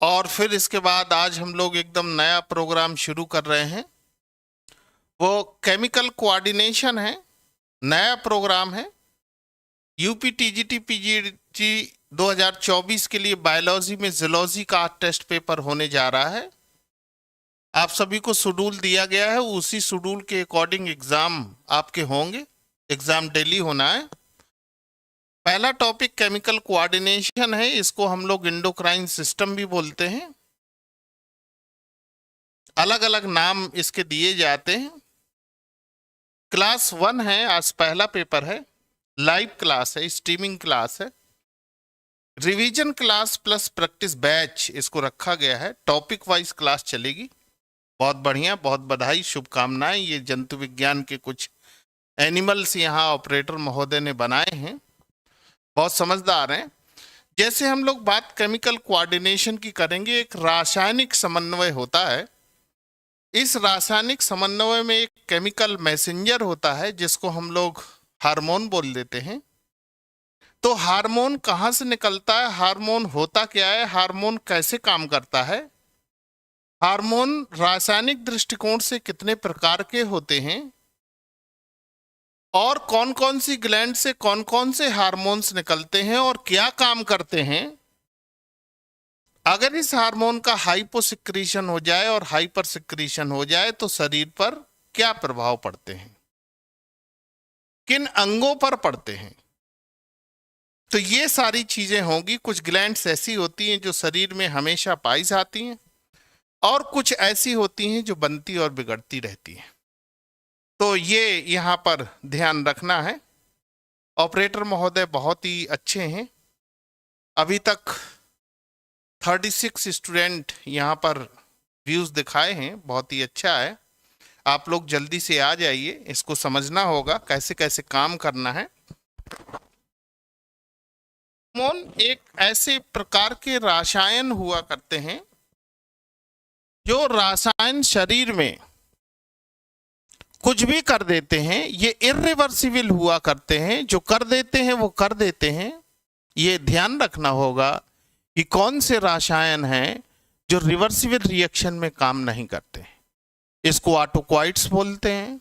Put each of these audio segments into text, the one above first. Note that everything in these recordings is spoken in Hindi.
और फिर इसके बाद आज हम लोग एकदम नया प्रोग्राम शुरू कर रहे हैं। वो केमिकल कोऑर्डिनेशन है, नया प्रोग्राम है। यूपी टीजीटी पीजीटी 2024 के लिए बायोलॉजी में जूलॉजी का टेस्ट पेपर होने जा रहा है। आप सभी को शेड्यूल दिया गया है, उसी शेड्यूल के अकॉर्डिंग एग्जाम आपके होंगे। एग्जाम डेली होना है। पहला टॉपिक केमिकल कोऑर्डिनेशन है। इसको हम लोग एंडोक्राइन सिस्टम भी बोलते हैं, अलग अलग नाम इसके दिए जाते हैं। क्लास 1 है, आज पहला पेपर है। लाइव क्लास है, स्ट्रीमिंग क्लास है। Revision class plus practice batch इसको रखा गया है। टॉपिक वाइज क्लास चलेगी। बहुत बढ़िया, बहुत बधाई, शुभकामनाएं। ये जंतु विज्ञान के कुछ एनिमल्स यहाँ ऑपरेटर महोदय ने बनाए हैं, बहुत समझदार हैं। जैसे हम लोग बात केमिकल कोऑर्डिनेशन की करेंगे, एक रासायनिक समन्वय होता है। इस रासायनिक समन्वय में एक केमिकल मैसेंजर होता है जिसको हम लोग हार्मोन बोल देते हैं। तो हार्मोन कहाँ से निकलता है, हार्मोन होता क्या है, हार्मोन कैसे काम करता है, हार्मोन रासायनिक दृष्टिकोण से कितने प्रकार के होते हैं, और कौन कौन सी ग्लैंड से कौन कौन से हार्मोन्स निकलते हैं और क्या काम करते हैं। अगर इस हार्मोन का हाइपोसिक्रीशन हो जाए और हाइपर सिक्रीशन हो जाए तो शरीर पर क्या प्रभाव पड़ते हैं, किन अंगों पर पड़ते हैं। तो ये सारी चीजें होंगी। कुछ ग्लैंड्स ऐसी होती हैं जो शरीर में हमेशा पाई जाती हैं, और कुछ ऐसी होती हैं जो बनती और बिगड़ती रहती हैं। तो ये यहाँ पर ध्यान रखना है। ऑपरेटर महोदय बहुत ही अच्छे हैं। अभी तक 36 स्टूडेंट यहाँ पर व्यूज दिखाए हैं, बहुत ही अच्छा है। आप लोग जल्दी से आ जाइए, इसको समझना होगा कैसे कैसे काम करना है। हार्मोन एक ऐसे प्रकार के रसायन हुआ करते हैं जो रसायन शरीर में कुछ भी कर देते हैं। ये इर्रिवर्सिबल हुआ करते हैं, जो कर देते हैं वो कर देते हैं। ये ध्यान रखना होगा कि कौन से रसायन हैं जो रिवर्सिबल रिएक्शन में काम नहीं करते हैं। इसको ऑटोक्वाइट्स बोलते हैं,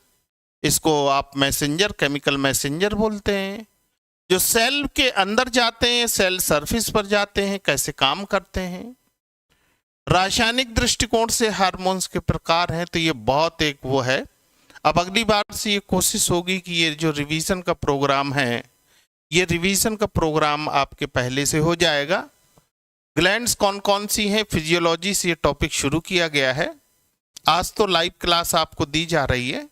इसको आप मैसेंजर, केमिकल मैसेंजर बोलते हैं। जो सेल के अंदर जाते हैं, सेल सरफेस पर जाते हैं, कैसे काम करते हैं। रासायनिक दृष्टिकोण से हार्मोन्स के प्रकार हैं। तो ये बहुत एक वो है। अब अगली बार से ये कोशिश होगी कि ये जो रिवीजन का प्रोग्राम है, ये रिवीजन का प्रोग्राम आपके पहले से हो जाएगा। ग्लैंड्स कौन कौन सी हैं, फिजियोलॉजी से ये टॉपिक शुरू किया गया है। आज तो लाइव क्लास आपको दी जा रही है,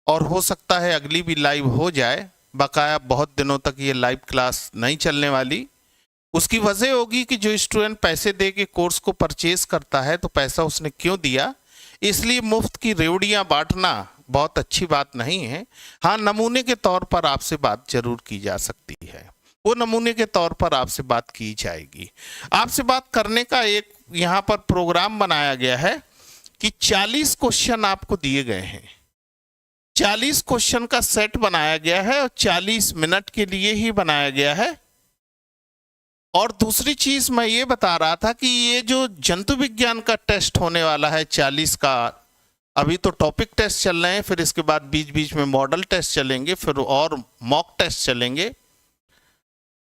और हो सकता है अगली भी लाइव हो जाए। बकाया बहुत दिनों तक ये लाइव क्लास नहीं चलने वाली। उसकी वजह होगी कि जो स्टूडेंट पैसे दे के कोर्स को परचेज करता है, तो पैसा उसने क्यों दिया, इसलिए मुफ्त की रेवड़ियां बांटना बहुत अच्छी बात नहीं है। हाँ, नमूने के तौर पर आपसे बात जरूर की जा सकती है। वो नमूने के तौर पर आपसे बात की जाएगी। आपसे बात करने का एक यहाँ पर प्रोग्राम बनाया गया है कि 40 क्वेश्चन आपको दिए गए हैं। 40 क्वेश्चन का सेट बनाया गया है और 40 मिनट के लिए ही बनाया गया है। और दूसरी चीज मैं ये बता रहा था कि ये जो जंतु विज्ञान का टेस्ट होने वाला है 40 का, अभी तो टॉपिक टेस्ट चल रहे हैं, फिर इसके बाद बीच बीच में मॉडल टेस्ट चलेंगे, फिर और मॉक टेस्ट चलेंगे,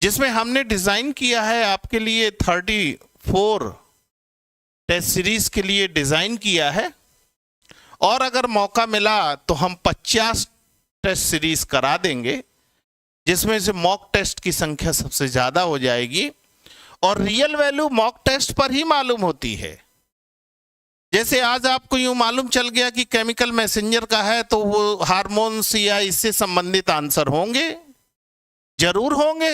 जिसमें हमने डिजाइन किया है आपके लिए 34 टेस्ट सीरीज के लिए डिजाइन किया है। और अगर मौका मिला तो हम 50 टेस्ट सीरीज करा देंगे, जिसमें से मॉक टेस्ट की संख्या सबसे ज्यादा हो जाएगी। और रियल वैल्यू मॉक टेस्ट पर ही मालूम होती है। जैसे आज आपको यूं मालूम चल गया कि केमिकल मैसेंजर का है, तो वो हार्मोन्स या इससे संबंधित आंसर होंगे, जरूर होंगे।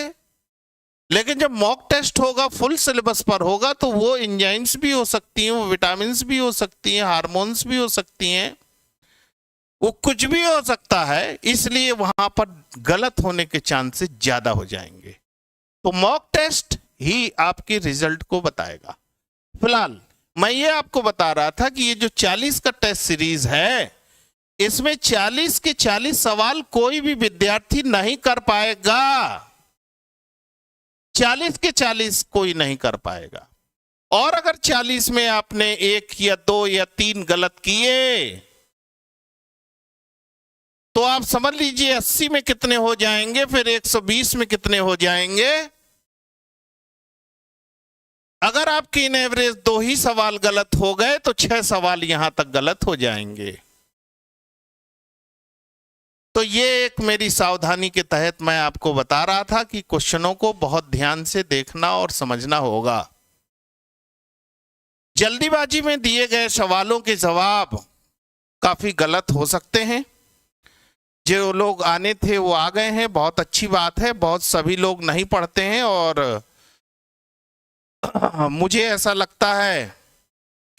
लेकिन जब मॉक टेस्ट होगा, फुल सिलेबस पर होगा, तो वो एंजाइम्स भी हो सकती हैं, वो विटामिन भी हो सकती हैं, हार्मोन्स भी हो सकती हैं, वो कुछ भी हो सकता है। इसलिए वहां पर गलत होने के चांसेस ज्यादा हो जाएंगे। तो मॉक टेस्ट ही आपके रिजल्ट को बताएगा। फिलहाल मैं ये आपको बता रहा था कि ये जो 40 का टेस्ट सीरीज है, इसमें 40 के 40 सवाल कोई भी विद्यार्थी नहीं कर पाएगा। 40 के 40 कोई नहीं कर पाएगा। और अगर 40 में आपने 1 या 2 या 3 गलत किए तो आप समझ लीजिए 80 में कितने हो जाएंगे, फिर 120 में कितने हो जाएंगे। अगर आपके इन एवरेज 2 ही सवाल गलत हो गए तो 6 सवाल यहां तक गलत हो जाएंगे। तो ये एक मेरी सावधानी के तहत मैं आपको बता रहा था कि क्वेश्चनों को बहुत ध्यान से देखना और समझना होगा। जल्दीबाजी में दिए गए सवालों के जवाब काफी गलत हो सकते हैं। जो लोग आने थे वो आ गए हैं, बहुत अच्छी बात है। बहुत सभी लोग नहीं पढ़ते हैं और मुझे ऐसा लगता है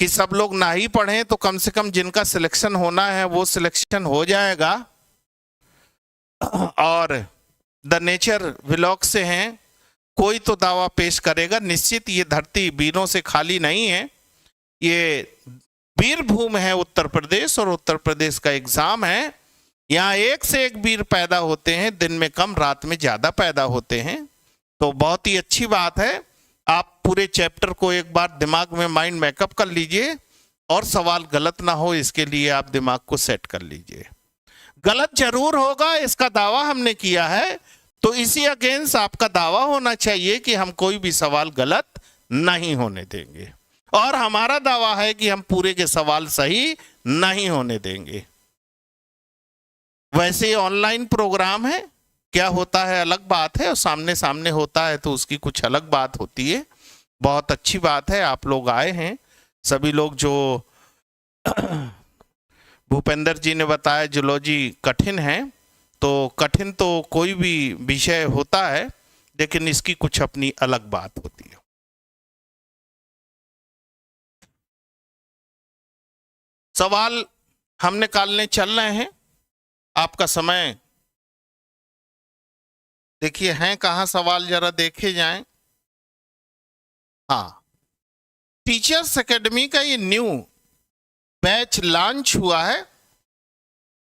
कि सब लोग ना ही पढ़ें तो कम से कम जिनका सिलेक्शन होना है वो सिलेक्शन हो जाएगा। और द नेचर व्लॉग से हैं, कोई तो दावा पेश करेगा निश्चित। ये धरती वीरों से खाली नहीं है, ये वीरभूम है उत्तर प्रदेश, और उत्तर प्रदेश का एग्जाम है। यहाँ एक से एक वीर पैदा होते हैं, दिन में कम रात में ज्यादा पैदा होते हैं। तो बहुत ही अच्छी बात है। आप पूरे चैप्टर को एक बार दिमाग में माइंड मेकअप कर लीजिए और सवाल गलत ना हो इसके लिए आप दिमाग को सेट कर लीजिए। गलत जरूर होगा, इसका दावा हमने किया है, तो इसी अगेंस्ट आपका दावा होना चाहिए कि हम कोई भी सवाल गलत नहीं होने देंगे। और हमारा दावा है कि हम पूरे के सवाल सही नहीं होने देंगे। वैसे ऑनलाइन प्रोग्राम है, क्या होता है अलग बात है, और सामने सामने होता है तो उसकी कुछ अलग बात होती है। बहुत अच्छी बात है आप लोग आए हैं। सभी लोग जो भूपेंद्र जी ने बताया जूलॉजी कठिन है, तो कठिन तो कोई भी विषय होता है, लेकिन इसकी कुछ अपनी अलग बात होती है। सवाल हम निकालने चल रहे हैं। आपका समय देखिए हैं कहां सवाल, जरा देखे जाएं। हाँ, टीचर्स एकेडमी का ये न्यू बैच लॉन्च हुआ है,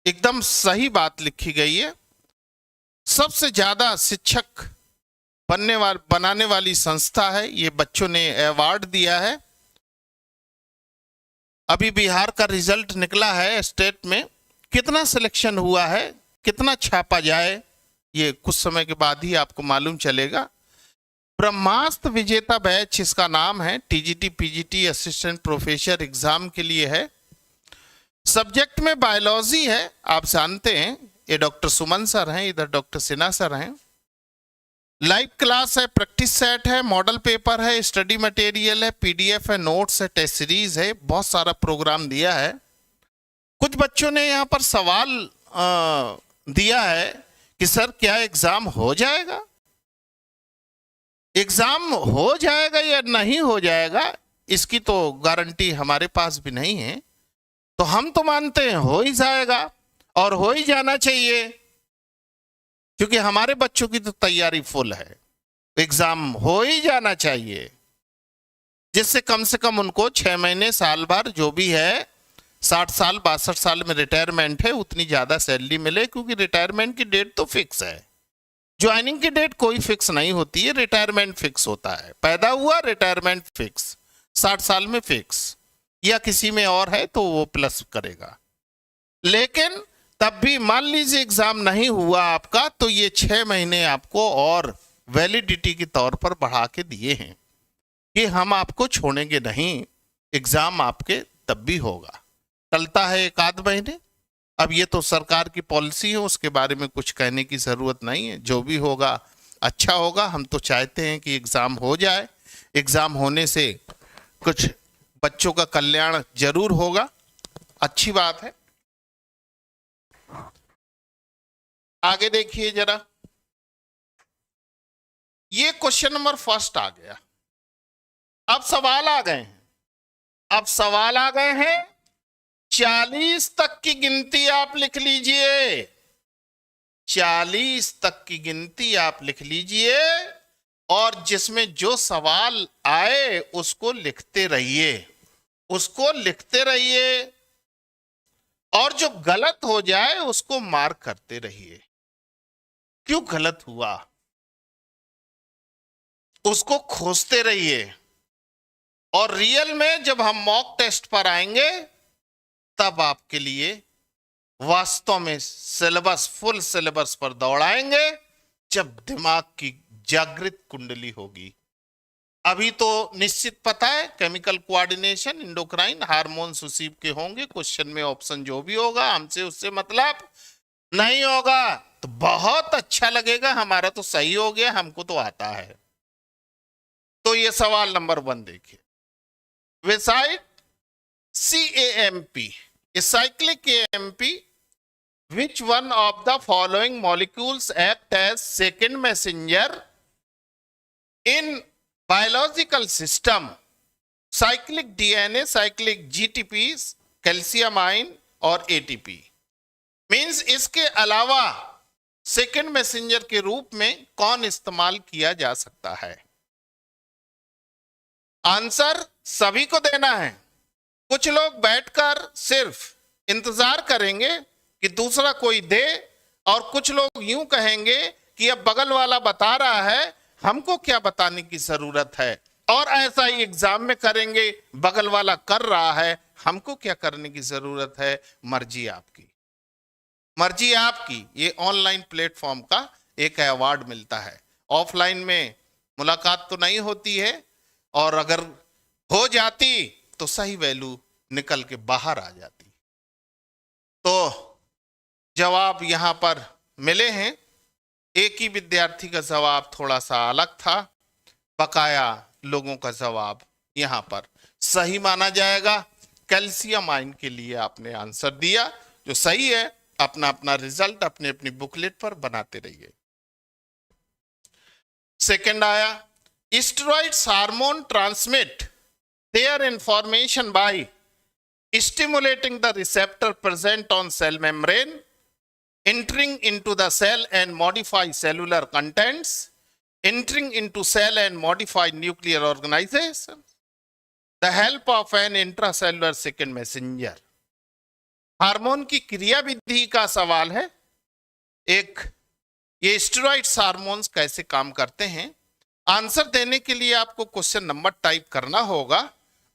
एकदम सही बात लिखी गई है। सबसे ज्यादा शिक्षक बनाने वाली संस्था है, ये बच्चों ने अवार्ड दिया है। अभी बिहार का रिजल्ट निकला है, स्टेट में कितना सिलेक्शन हुआ है, कितना छापा जाए, ये कुछ समय के बाद ही आपको मालूम चलेगा। ब्रह्मास्त्र विजेता बैच इसका नाम है, TGT PGT assistant professor exam के लिए है। सब्जेक्ट में बायोलॉजी है, आप जानते हैं। ये डॉक्टर सुमन सर हैं, इधर डॉक्टर सिन्हा सर हैं। लाइव क्लास है, प्रैक्टिस सेट है, मॉडल पेपर है, स्टडी मटेरियल है, पीडीएफ है, नोट्स है, टेस्ट सीरीज है, बहुत सारा प्रोग्राम दिया है। कुछ बच्चों ने यहाँ पर सवाल दिया है कि सर क्या एग्जाम हो जाएगा, एग्जाम हो जाएगा या नहीं हो जाएगा, इसकी तो गारंटी हमारे पास भी नहीं है। तो हम तो मानते हैं हो ही जाएगा, और हो ही जाना चाहिए, क्योंकि हमारे बच्चों की तो तैयारी फुल है। एग्जाम हो ही जाना चाहिए, जिससे कम से कम उनको 6 महीने साल भर जो भी है, 60 साल 62 साल में रिटायरमेंट है, उतनी ज्यादा सैलरी मिले। क्योंकि रिटायरमेंट की डेट तो फिक्स है, ज्वाइनिंग की डेट कोई फिक्स नहीं होती है, रिटायरमेंट फिक्स होता है। पैदा हुआ रिटायरमेंट फिक्स, 60 साल में फिक्स, या किसी में और है तो वो प्लस करेगा। लेकिन तब भी मान लीजिए एग्जाम नहीं हुआ आपका, तो ये 6 महीने आपको और वैलिडिटी के तौर पर बढ़ा के दिए हैं कि हम आपको छोड़ेंगे नहीं, एग्जाम आपके तब भी होगा। टलता है 1 आध महीने, अब ये तो सरकार की पॉलिसी है, उसके बारे में कुछ कहने की जरूरत नहीं है। जो भी होगा अच्छा होगा। हम तो चाहते हैं कि एग्जाम हो जाए, एग्जाम होने से कुछ बच्चों का कल्याण जरूर होगा, अच्छी बात है। आगे देखिए जरा, ये क्वेश्चन नंबर फर्स्ट आ गया। अब सवाल आ गए हैं, अब सवाल आ गए हैं। 40 तक की गिनती आप लिख लीजिए, 40 तक की गिनती आप लिख लीजिए, और जिसमें जो सवाल आए उसको लिखते रहिए, उसको लिखते रहिए, और जो गलत हो जाए उसको मार्क करते रहिए। क्यों गलत हुआ उसको खोजते रहिए, और रियल में जब हम मॉक टेस्ट पर आएंगे तब आपके लिए वास्तव में सिलेबस, फुल सिलेबस पर दौड़ाएंगे, जब दिमाग की जागृत कुंडली होगी। अभी तो निश्चित पता है केमिकल कोऑर्डिनेशन, इंडोक्राइन, हार्मोन्स उसी के होंगे, क्वेश्चन में ऑप्शन जो भी होगा हमसे उससे मतलब नहीं होगा, तो बहुत अच्छा लगेगा, हमारा तो सही हो गया, हमको तो आता है। तो ये सवाल नंबर 1 देखिए, विसाइड CAMP, cyclic AMP, which one of the following molecules act as second messenger in biological system? cyclic DNA, cyclic GTPs, calcium ion और ATP। मीन्स इसके अलावा सेकेंड मैसेंजर के रूप में कौन इस्तेमाल किया जा सकता है? आंसर सभी को देना है। कुछ लोग बैठकर सिर्फ इंतजार करेंगे कि दूसरा कोई दे, और कुछ लोग यूं कहेंगे कि अब बगल वाला बता रहा है, हमको क्या बताने की जरूरत है, और ऐसा ही एग्जाम में करेंगे, बगल वाला कर रहा है, हमको क्या करने की जरूरत है। मर्जी आपकी, मर्जी आपकी। ये ऑनलाइन प्लेटफॉर्म का एक अवार्ड मिलता है। ऑफलाइन में मुलाकात तो नहीं होती है, और अगर हो जाती तो सही वैल्यू निकल के बाहर आ जाती। तो जवाब यहां पर मिले हैं। एक ही विद्यार्थी का जवाब थोड़ा सा अलग था, बकाया लोगों का जवाब यहां पर सही माना जाएगा। कैल्शियम आयन के लिए आपने आंसर दिया, जो सही है। अपना अपना रिजल्ट अपने अपनी बुकलेट पर बनाते रहिए। सेकंड आया, steroids hormone transmit their information by stimulating the receptor present on cell membrane, entering into the cell and modify cellular contents, entering into cell and modify nuclear organization, the help of an intracellular second messenger। Hormone की क्रिया विधि का सवाल है। एक, ये स्टेरॉइड्स हार्मोन्स कैसे काम करते हैं। आंसर देने के लिए आपको क्वेश्चन नंबर टाइप करना होगा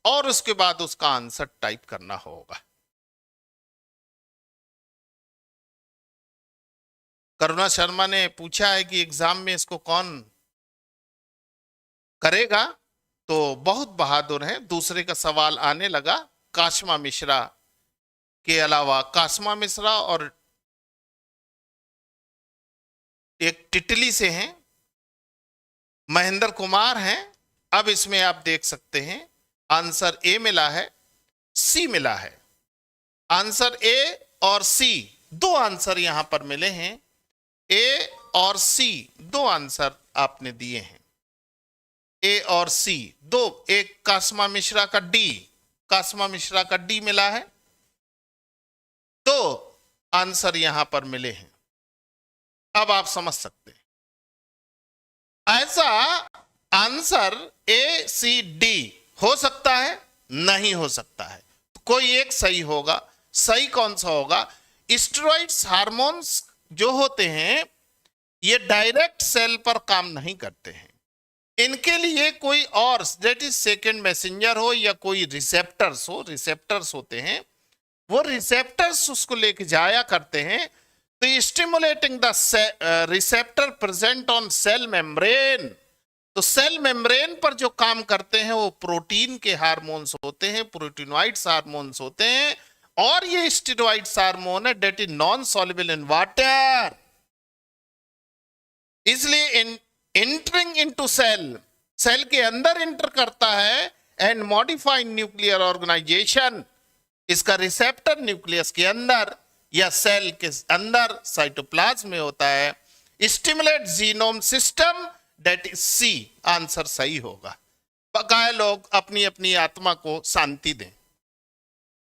और उसके बाद उसका आंसर टाइप करना होगा। करुणा शर्मा ने पूछा है कि एग्जाम में इसको कौन करेगा, तो बहुत बहादुर हैं। दूसरे का सवाल आने लगा। काशमा मिश्रा के अलावा, काशमा मिश्रा और एक टिटली से हैं, महेंद्र कुमार हैं। अब इसमें आप देख सकते हैं आंसर ए मिला है, सी मिला है। आंसर ए और सी, दो आंसर यहां पर मिले हैं। ए और सी दो आंसर आपने दिए हैं। ए और सी दो, एक काशमा मिश्रा का डी, काशमा मिश्रा का डी मिला है। दो आंसर यहां पर मिले हैं। अब आप समझ सकते हैं। ऐसा आंसर ए सी डी हो सकता है, नहीं हो सकता है, कोई एक सही होगा। सही कौन सा होगा? स्टेरॉइड्स हार्मोन्स जो होते हैं ये डायरेक्ट सेल पर काम नहीं करते हैं। इनके लिए कोई और दैट इज सेकेंड मैसेंजर हो या कोई रिसेप्टर्स हो, रिसेप्टर्स होते हैं, वो रिसेप्टर्स उसको लेके जाया करते हैं। तो stimulating the receptor present on sale membrane, तो सेल मेम्ब्रेन पर जो काम करते हैं वो प्रोटीन के हार्मोन्स होते हैं, प्रोटीनॉइड्स हार्मोन्स होते हैं। और ये स्टेरॉइड्स हार्मोन है that is non soluble in water, इसलिए एंटरिंग इनटू सेल, सेल के अंदर एंटर करता है एंड मॉडिफाइड न्यूक्लियर ऑर्गेनाइजेशन, इसका रिसेप्टर न्यूक्लियस के अंदर या सेल के अंदर साइटोप्लाज्म में होता है। Stimulate genome system, that is C, answer सही होगा। बकाया लोग अपनी अपनी आत्मा को शांति दें।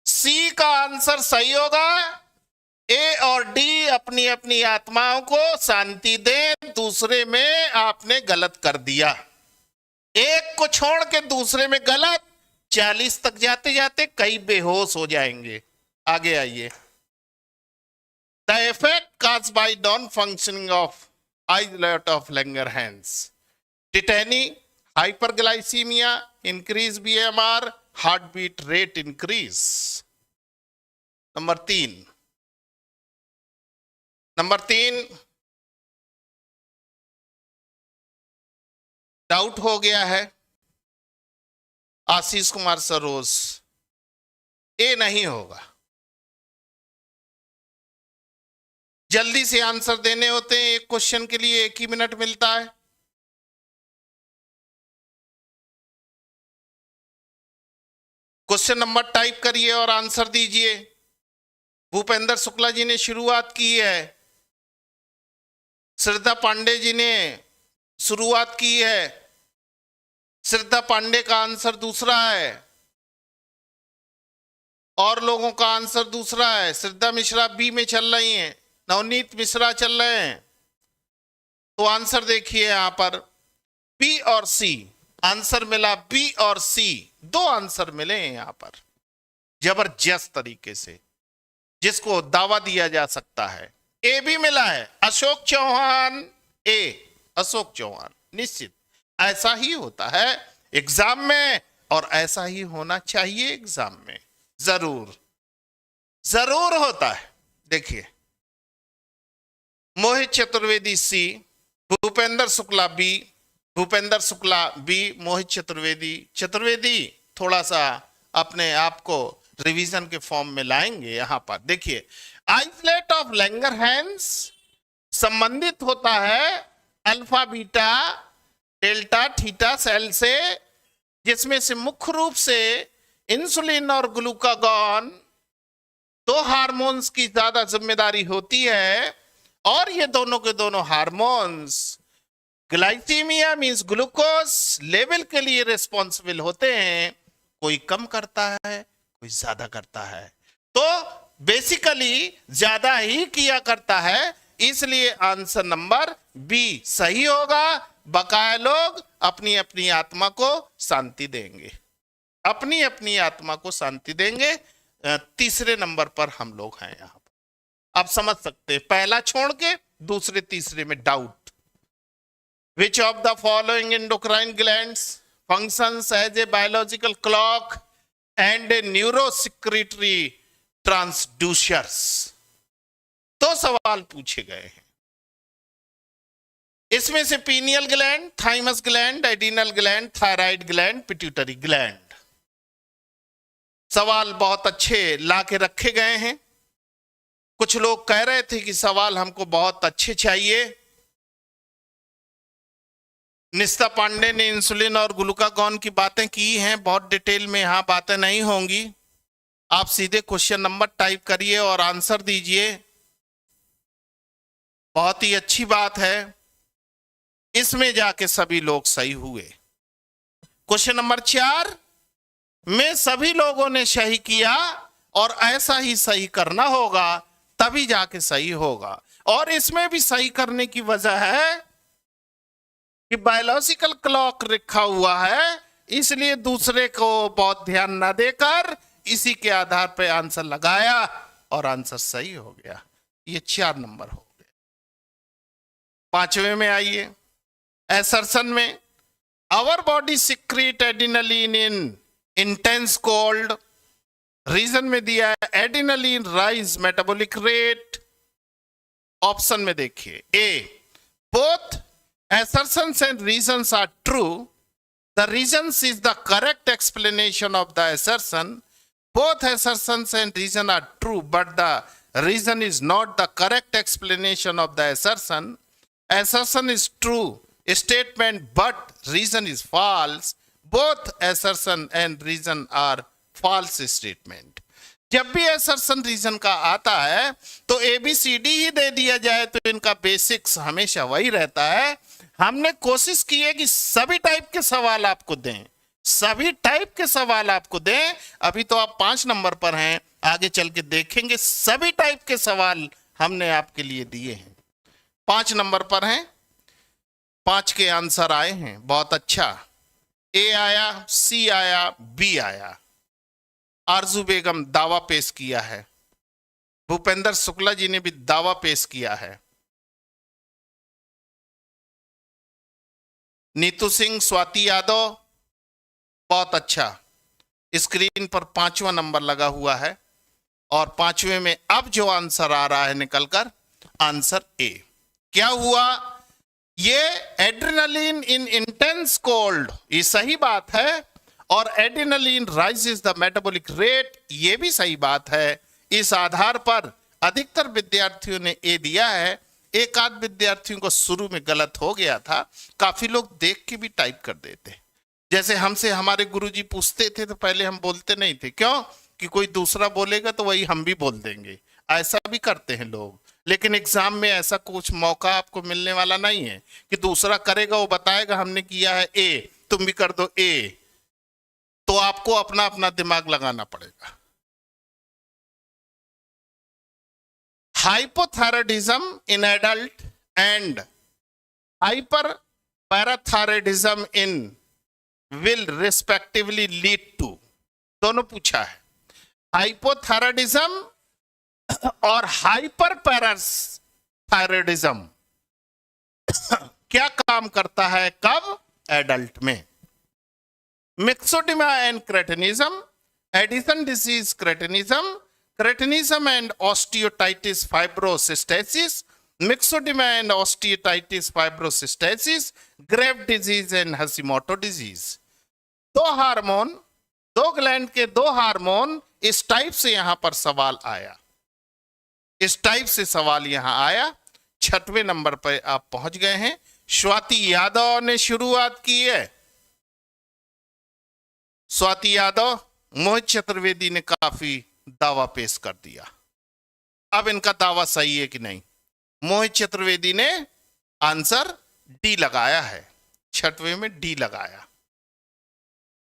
सी का आंसर सही होगा। ए और डी अपनी अपनी आत्माओं को शांति दें। दूसरे में आपने गलत कर दिया, एक को छोड़ के दूसरे में गलत। 40 तक जाते जाते कई बेहोश हो जाएंगे। आगे आइए। The effect caused by non functioning of islet of Langerhans, tetany, hyperglycaemia, increase BMR, heart beat rate increase. Number तीन डाउट हो गया है आशीष कुमार सरोज, ए नहीं होगा। जल्दी से आंसर देने होते हैं, एक क्वेश्चन के लिए 1 ही मिनट मिलता है। क्वेश्चन नंबर टाइप करिए और आंसर दीजिए। भूपेंद्र शुक्ला जी ने शुरुआत की है, श्रद्धा पांडे जी ने शुरुआत की है। श्रद्धा पांडे का आंसर दूसरा है और लोगों का आंसर दूसरा है। श्रद्धा मिश्रा बी में चल रही हैं, नवनीत मिश्रा चल रहे हैं। तो आंसर देखिए यहां पर बी और सी आंसर मिला, बी और सी 2 आंसर मिले हैं यहां पर जबरदस्त तरीके से, जिसको दावा दिया जा सकता है। ए भी मिला है, अशोक चौहान, ए अशोक चौहान। निश्चित ऐसा ही होता है एग्जाम में, और ऐसा ही होना चाहिए एग्जाम में, जरूर जरूर होता है। देखिए मोहित चतुर्वेदी सी, भूपेंद्र शुक्ला बी, भूपेंद्र शुक्ला बी, मोहित चतुर्वेदी थोड़ा सा अपने आप को रिवीजन के फॉर्म में लाएंगे। यहां पर देखिए आइसलेट ऑफ लैंगरहैंस संबंधित होता है alpha beta delta theta cell से, जिसमें से मुख्य रूप से इंसुलिन और ग्लूकागॉन 2 हार्मोन्स की ज्यादा जिम्मेदारी होती है। और ये दोनों के दोनों hormones glycaemia means glucose level के लिए रिस्पॉन्सिबल होते हैं। कोई कम करता है, कोई ज्यादा करता है, तो बेसिकली ज्यादा ही किया करता है, इसलिए आंसर नंबर बी सही होगा। बकाया लोग अपनी अपनी आत्मा को शांति देंगे, अपनी अपनी आत्मा को शांति देंगे। तीसरे नंबर पर हम लोग हैं यहां पर। आप समझ सकते हैं, पहला छोड़ के दूसरे तीसरे में doubt. Which of the following endocrine glands functions as a biological clock and a neurosecretory transducers? 2 सवाल पूछे गए हैं। इसमें से pineal gland, thymus gland, adrenal gland, thyroid gland, pituitary gland. सवाल बहुत अच्छे लाके रखे गए हैं। कुछ लोग कह रहे थे कि सवाल हमको बहुत अच्छे चाहिए। निस्ता पांडे ने इंसुलिन और ग्लूकागॉन की बातें की हैं, बहुत डिटेल में यहां बातें नहीं होंगी। आप सीधे क्वेश्चन नंबर टाइप करिए और आंसर दीजिए। बहुत ही अच्छी बात है, इसमें जाके सभी लोग सही हुए। क्वेश्चन नंबर 4 में सभी लोगों ने सही किया, और ऐसा ही सही करना होगा तभी जाके सही होगा। और इसमें भी सही करने की वजह है कि बायोलॉजिकल क्लॉक रखा हुआ है, इसलिए दूसरे को बहुत ध्यान ना देकर इसी के आधार पर आंसर लगाया और आंसर सही हो गया। ये 4 नंबर हो गए। 5वें में आइए, एसर्शन में our body secrete adrenaline in intense cold. Reason में दिया है adrenaline raise metabolic rate. Option में देखिए, A both assertions and reasons are true. The reasons is the correct explanation of the assertion. Both assertions and reason are true, but the reason is not the correct explanation of the assertion. Assertion is true statement, but reason is false. Both assertion and reason are false statement. जब भी assertion reason का आता है तो ABCD ही दे दिया जाए तो इनका बेसिक्स हमेशा वही रहता है। हमने कोशिश की है कि सभी टाइप के सवाल आपको दें, सभी टाइप के सवाल आपको दें। अभी तो आप 5 नंबर पर हैं, आगे चल के देखेंगे सभी टाइप के सवाल हमने आपके लिए दिए हैं। 5 नंबर पर हैं, 5 के आंसर आए हैं, बहुत अच्छा। ए आया, सी आया, बी आया। आरजू बेगम दावा पेश किया है, भूपेंद्र शुक्ला जी ने भी दावा पेश किया है। नीतू सिंह, स्वाति यादव, बहुत अच्छा। स्क्रीन पर 5वां नंबर लगा हुआ है और 5वें में अब जो आंसर आ रहा है निकलकर, आंसर ए। क्या हुआ? ये एड्रेनलिन इन इंटेंस कोल्ड, ये सही बात है, और adrenaline rises the metabolic rate, ये भी सही बात है। इस आधार पर अधिकतर विद्यार्थियों ने ए दिया है। एक आध विद्यार्थियों को शुरू में गलत हो गया था, काफी लोग देख के भी टाइप कर देते। जैसे हमसे हमारे गुरुजी पूछते थे तो पहले हम बोलते नहीं थे, क्यों कि कोई दूसरा बोलेगा तो वही हम भी बोल देंगे, ऐसा भी करते हैं लोग। लेकिन एग्जाम में ऐसा कुछ मौका आपको मिलने वाला नहीं है कि दूसरा करेगा, वो बताएगा हमने किया है ए, तुम भी कर दो ए, तो आपको अपना अपना दिमाग लगाना पड़ेगा। Hypothyroidism in adult and hyper parathyroidism in will respectively lead to, दोनों पूछा है। हाइपोथायराइडिज्म और हाइपर पैराथायराइडिज्म क्या काम करता है, कब? एडल्ट में। Myxoedema and cretinism, Addison disease cretinism, cretinism and osteitis fibrocystica, myxoedema and osteitis fibrocystica, Grave disease and Hashimoto disease. दो हार्मोन, दो ग्लैंड के दो हार्मोन, इस टाइप से यहां पर सवाल आया, इस टाइप से सवाल यहां आया। 6वें नंबर पर आप पहुंच गए हैं। स्वाति यादव ने शुरुआत की है। स्वाति यादव, मोहित चतुर्वेदी ने काफी दावा पेश कर दिया। अब इनका दावा सही है कि नहीं? मोहित चतुर्वेदी ने आंसर डी लगाया है, 6वें में डी लगाया,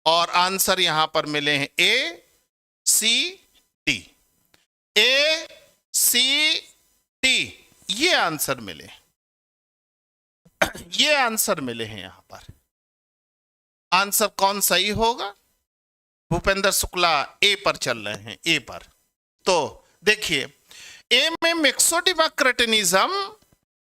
और आंसर यहां पर मिले हैं ए C D, A C D, ये आंसर मिले, ये आंसर मिले हैं यहां पर। आंसर कौन सही होगा? भूपेंद्र शुक्ला ए पर चल रहे हैं, ए पर। तो देखिए, ए में मिक्सोडिमा क्रेटिनिज्म,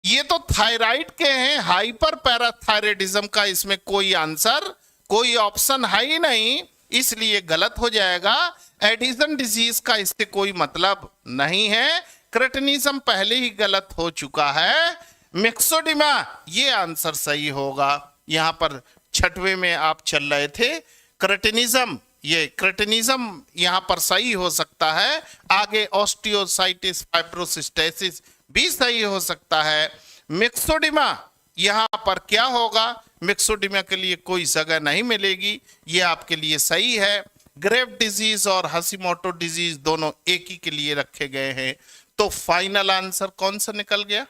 ये तो थायराइड के हैं, हाइपर पैराथायराइडिज्म का इसमें कोई आंसर, कोई ऑप्शन है ही नहीं, इसलिए गलत हो जाएगा। एडिसन डिजीज का इससे कोई मतलब नहीं है। क्रेटिनिज्म पहले ही गलत हो चुका है। मिक्सोडिमा, ये आंसर सही होगा। यहां पर 6वें में आप चल रहे थे, क्रेटिनिज्म, ये क्रेटिनिज्म यहां पर सही हो सकता है। आगे ऑस्टियोसाइटिस फाइब्रोसिस्टेसिस भी सही हो सकता है। मिक्सोडिमा, यहां पर क्या होगा? मिक्सोडिमा के लिए कोई जगह नहीं मिलेगी, ये आपके लिए सही है। ग्रेव डिजीज और हशीमोटो डिजीज दोनों एक ही के लिए रखे गए हैं। तो फाइनल आंसर कौन सा निकल गया?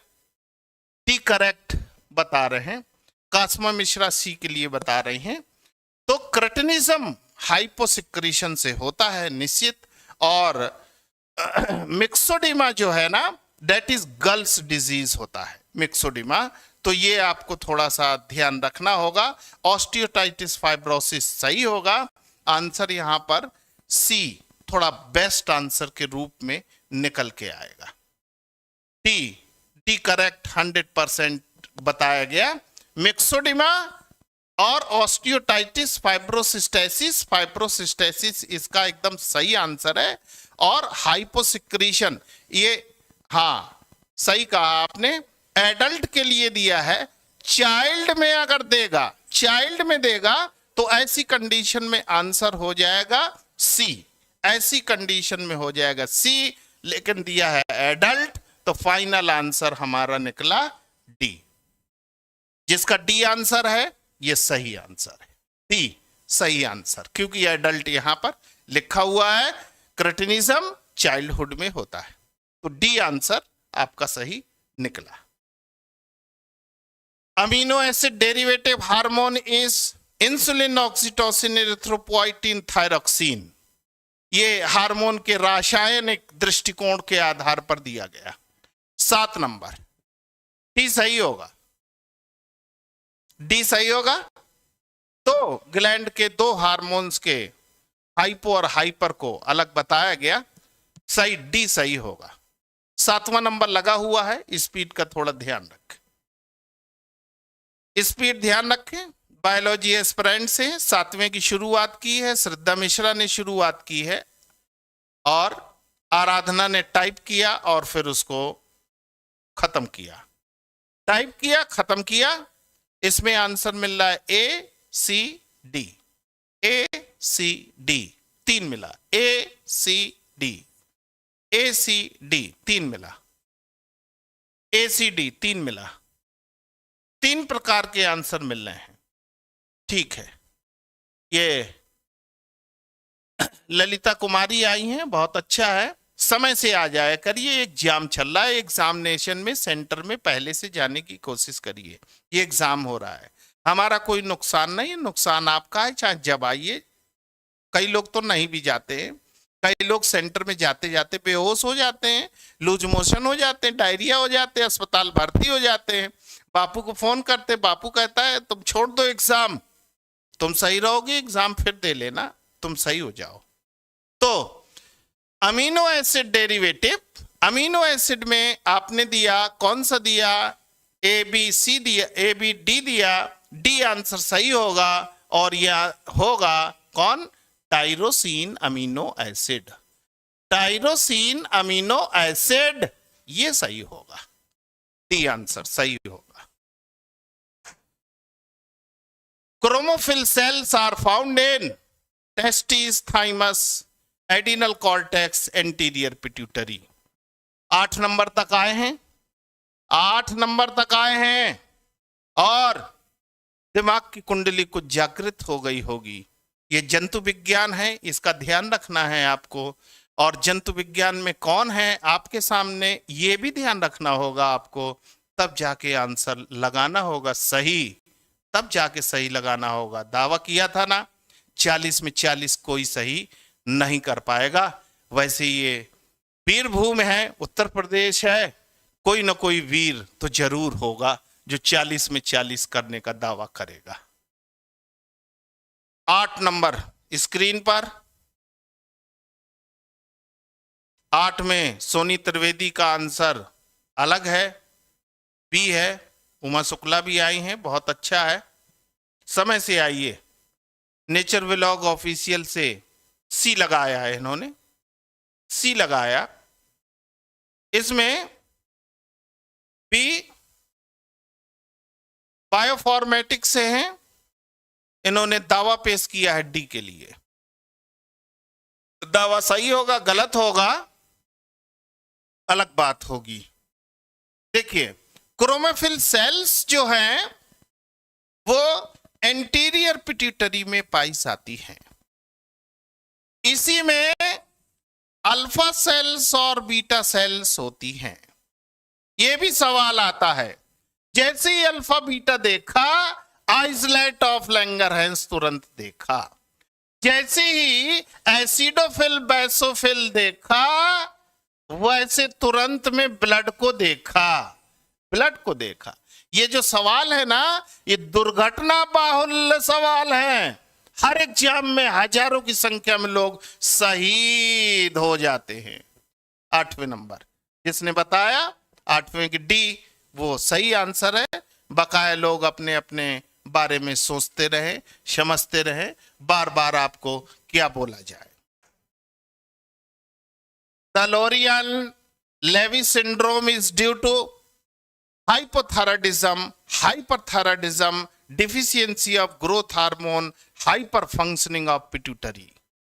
डी करेक्ट बता रहे हैं। कासमा मिश्रा सी के लिए बता रही हैं। तो क्रेटिनिज्म हाइपोसिक्रीशन से होता है निश्चित, और मिक्सोडिमा जो है ना, दैट इज गर्ल्स डिजीज होता है मिक्सोडिमा। तो ये आपको थोड़ा सा ध्यान रखना होगा। ऑस्टियोटाइटिस फाइब्रोसिस सही होगा। आंसर यहां पर सी थोड़ा बेस्ट आंसर के रूप में निकल के आएगा। डी करेक्ट 100% बताया गया। मिक्सोडिमा और ऑस्टियोटाइटिस फाइब्रोसिस्टेसिस, फाइब्रोसिस्टेसिस इसका एकदम सही आंसर है। और हाइपोसिक्रीशन, ये हाँ सही कहा आपने, एडल्ट के लिए दिया है। चाइल्ड में अगर देगा, चाइल्ड में देगा तो ऐसी कंडीशन में आंसर हो जाएगा सी, ऐसी कंडीशन में हो जाएगा सी, लेकिन दिया है एडल्ट, तो फाइनल आंसर हमारा निकला डी। जिसका डी आंसर है ये सही आंसर है, डी सही आंसर, क्योंकि एडल्ट यहां पर लिखा हुआ है, क्रेटिनिज्म चाइल्डहुड में होता है। तो डी आंसर आपका सही निकला। Amino acid derivative hormone is insulin, oxytocin, erythropoietin, thyroxine. ये हार्मोन के रासायनिक दृष्टिकोण के आधार पर दिया गया। 7 नंबर डी सही होगा, डी सही होगा। तो ग्लैंड के दो हार्मोन्स के हाइपो और हाइपर को अलग बताया गया, सही डी सही होगा। 7वां नंबर लगा हुआ है। स्पीड का थोड़ा ध्यान रखें, स्पीड ध्यान रखें, बायोलॉजी एस्पिरेंट से 7वें की शुरुआत की है, श्रद्धा मिश्रा ने शुरुआत की है और आराधना ने टाइप किया और फिर उसको खत्म किया। टाइप किया, खत्म किया। इसमें आंसर मिल रहा है ACD, ACD 3 मिला, ACD, ACD 3 मिला, ACD 3 मिला। 3 प्रकार के आंसर मिल रहे हैं। ठीक है, ये ललिता कुमारी आई हैं, बहुत अच्छा है। समय से आ जाया करिए, एग्जाम चल रहा है, एग्जामिनेशन में सेंटर में पहले से जाने की कोशिश करिए। ये एग्जाम हो रहा है, हमारा कोई नुकसान नहीं है, नुकसान आपका है। चाहे जब आइए, कई लोग तो नहीं भी जाते हैं, कई लोग सेंटर में जाते जाते बेहोश हो जाते हैं, लूज मोशन हो जाते हैं, डायरिया हो जाते हैं, अस्पताल भर्ती हो जाते हैं। बापू को फोन करते, बापू कहता है तुम छोड़ दो एग्जाम, तुम सही रहोगे एग्जाम फिर दे लेना, तुम सही हो जाओ। तो amino acid derivative, amino acid में आपने दिया, कौन सा दिया, ABC दिया, ABD दिया, डी आंसर सही होगा और यह होगा कौन, tyrosine amino acid, tyrosine amino acid, ये सही होगा, डी आंसर सही होगा। Chromophil cells are found in testis, thymus, adrenal cortex, anterior pituitary. 8 नंबर तक आए हैं, 8 नंबर तक आए हैं और दिमाग की कुंडली कुछ जागृत हो गई होगी। ये जंतु विज्ञान है, इसका ध्यान रखना है आपको। और जंतु विज्ञान में कौन है आपके सामने, ये भी ध्यान रखना होगा आपको, तब जाके आंसर लगाना होगा सही, तब जाके सही लगाना होगा। दावा किया था ना 40 में 40 कोई सही नहीं कर पाएगा। वैसे ये वीरभूम है, उत्तर प्रदेश है, कोई ना कोई वीर तो जरूर होगा जो 40 में 40 करने का दावा करेगा। 8 नंबर स्क्रीन पर, 8 में सोनी त्रिवेदी का आंसर अलग है, बी है। उमा शुक्ला भी आई हैं, बहुत अच्छा है। समय से आइए, नेचर व्लॉग ऑफिशियल से सी लगाया है इन्होंने, सी लगाया। इसमें बी बायोफॉर्मेटिक्स से हैं, इन्होंने दावा पेश किया है डी के लिए। दावा सही होगा गलत होगा अलग बात होगी। देखिए, क्रोमोफिल सेल्स जो हैं वो एंटीरियर पिट्यूटरी में पाई जाती हैं। इसी में अल्फा सेल्स और बीटा सेल्स होती हैं। यह भी सवाल आता है, जैसे ही अल्फा बीटा देखा, आइसलेट ऑफ लैंगरहैंस तुरंत देखा। जैसे ही एसिडोफिल बेसोफिल देखा, वैसे तुरंत में ब्लड को देखा, ब्लड को देखा। ये जो सवाल है ना, ये दुर्घटना बाहुल्य सवाल है। हर एग्जाम में हजारों की संख्या में लोग शहीद हो जाते हैं। 8वें नंबर जिसने बताया 8वें की डी, वो सही आंसर है। बकाया लोग अपने अपने बारे में सोचते रहे, समझते रहे, बार बार आपको क्या बोला जाए। The Lorain-Levi syndrome is due to hypothyroidism, hyperthyroidism, deficiency of growth hormone, hyper functioning of pituitary।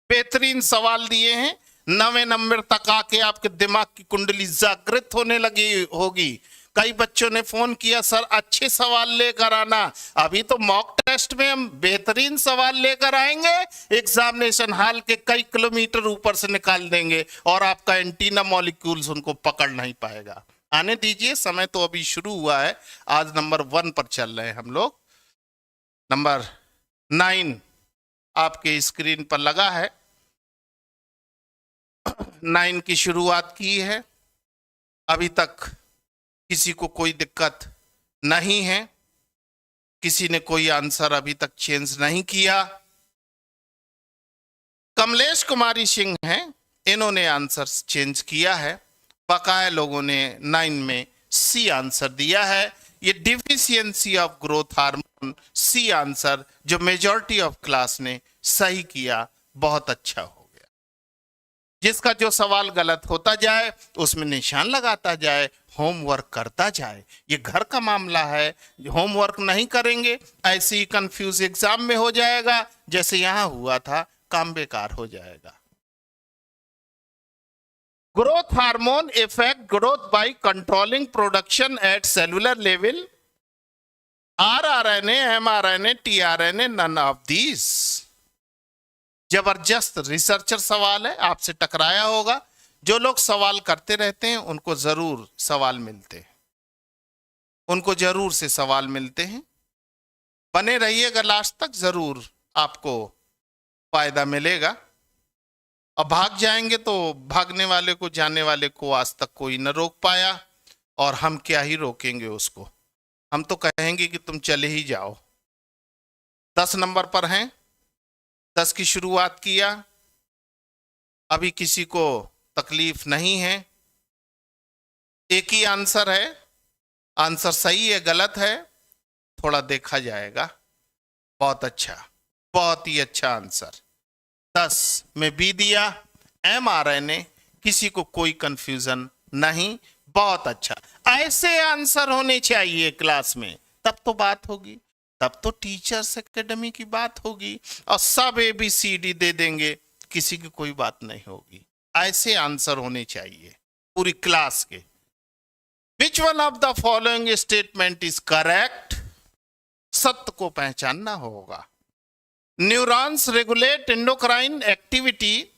बेहतरीन सवाल दिए हैं। 9वें नंबर तक आके आपके दिमाग की कुंडली जागृत होने लगी होगी। कई बच्चों ने फोन किया, सर अच्छे सवाल लेकर आना। अभी तो मॉक टेस्ट में हम बेहतरीन सवाल लेकर आएंगे, एग्जामिनेशन हॉल के कई किलोमीटर ऊपर से निकाल देंगे और आपका एंटीना मॉलिक्यूल्स उनको पकड़ नहीं पाएगा। आने दीजिए, समय तो अभी शुरू हुआ है। आज नंबर 1 पर चल रहे हैं हम लोग। नंबर 9 आपके स्क्रीन पर लगा है। 9 की शुरुआत की है, अभी तक किसी को कोई दिक्कत नहीं है, किसी ने कोई आंसर अभी तक चेंज नहीं किया। कमलेश कुमारी सिंह हैं, इन्होंने आंसर चेंज किया है। बकाया लोगों ने 9 में सी आंसर दिया है। ये deficiency of growth hormone, C answer, जो मेजॉरिटी ऑफ क्लास ने सही किया। बहुत अच्छा हो गया। जिसका जो सवाल गलत होता जाए उसमें निशान लगाता जाए, होमवर्क करता जाए। ये घर का मामला है। होमवर्क नहीं करेंगे ऐसे ही कंफ्यूज एग्जाम में हो जाएगा, जैसे यहां हुआ था, काम बेकार हो जाएगा। Growth hormone affect growth by controlling production at cellular level. rRNA, mRNA, tRNA, none of these. जबरदस्त रिसर्चर सवाल है, आपसे टकराया होगा। जो लोग सवाल करते रहते हैं उनको जरूर सवाल मिलते हैं, उनको जरूर से सवाल मिलते हैं। बने रहिएगा लास्ट तक, जरूर आपको फायदा मिलेगा। अब भाग जाएंगे तो भागने वाले को, जाने वाले को आज तक कोई न रोक पाया, और हम क्या ही रोकेंगे उसको। हम तो कहेंगे कि तुम चले ही जाओ। 10 नंबर पर हैं, 10 की शुरुआत किया। अभी किसी को तकलीफ नहीं है। एक ही आंसर है, आंसर सही है गलत है थोड़ा देखा जाएगा। बहुत अच्छा, बहुत ही अच्छा आंसर। 10 में बी दिया, mRNA, किसी को कोई कंफ्यूजन नहीं। बहुत अच्छा, ऐसे आंसर होने चाहिए क्लास में, तब तो बात होगी, तब तो टीचर्स एकेडमी की बात होगी, और सब ABCD दे देंगे, किसी की कोई बात नहीं होगी। ऐसे आंसर होने चाहिए पूरी क्लास के। Which one of the following statement is correct? सत्य को पहचानना होगा। Neurons regulate endocrine activity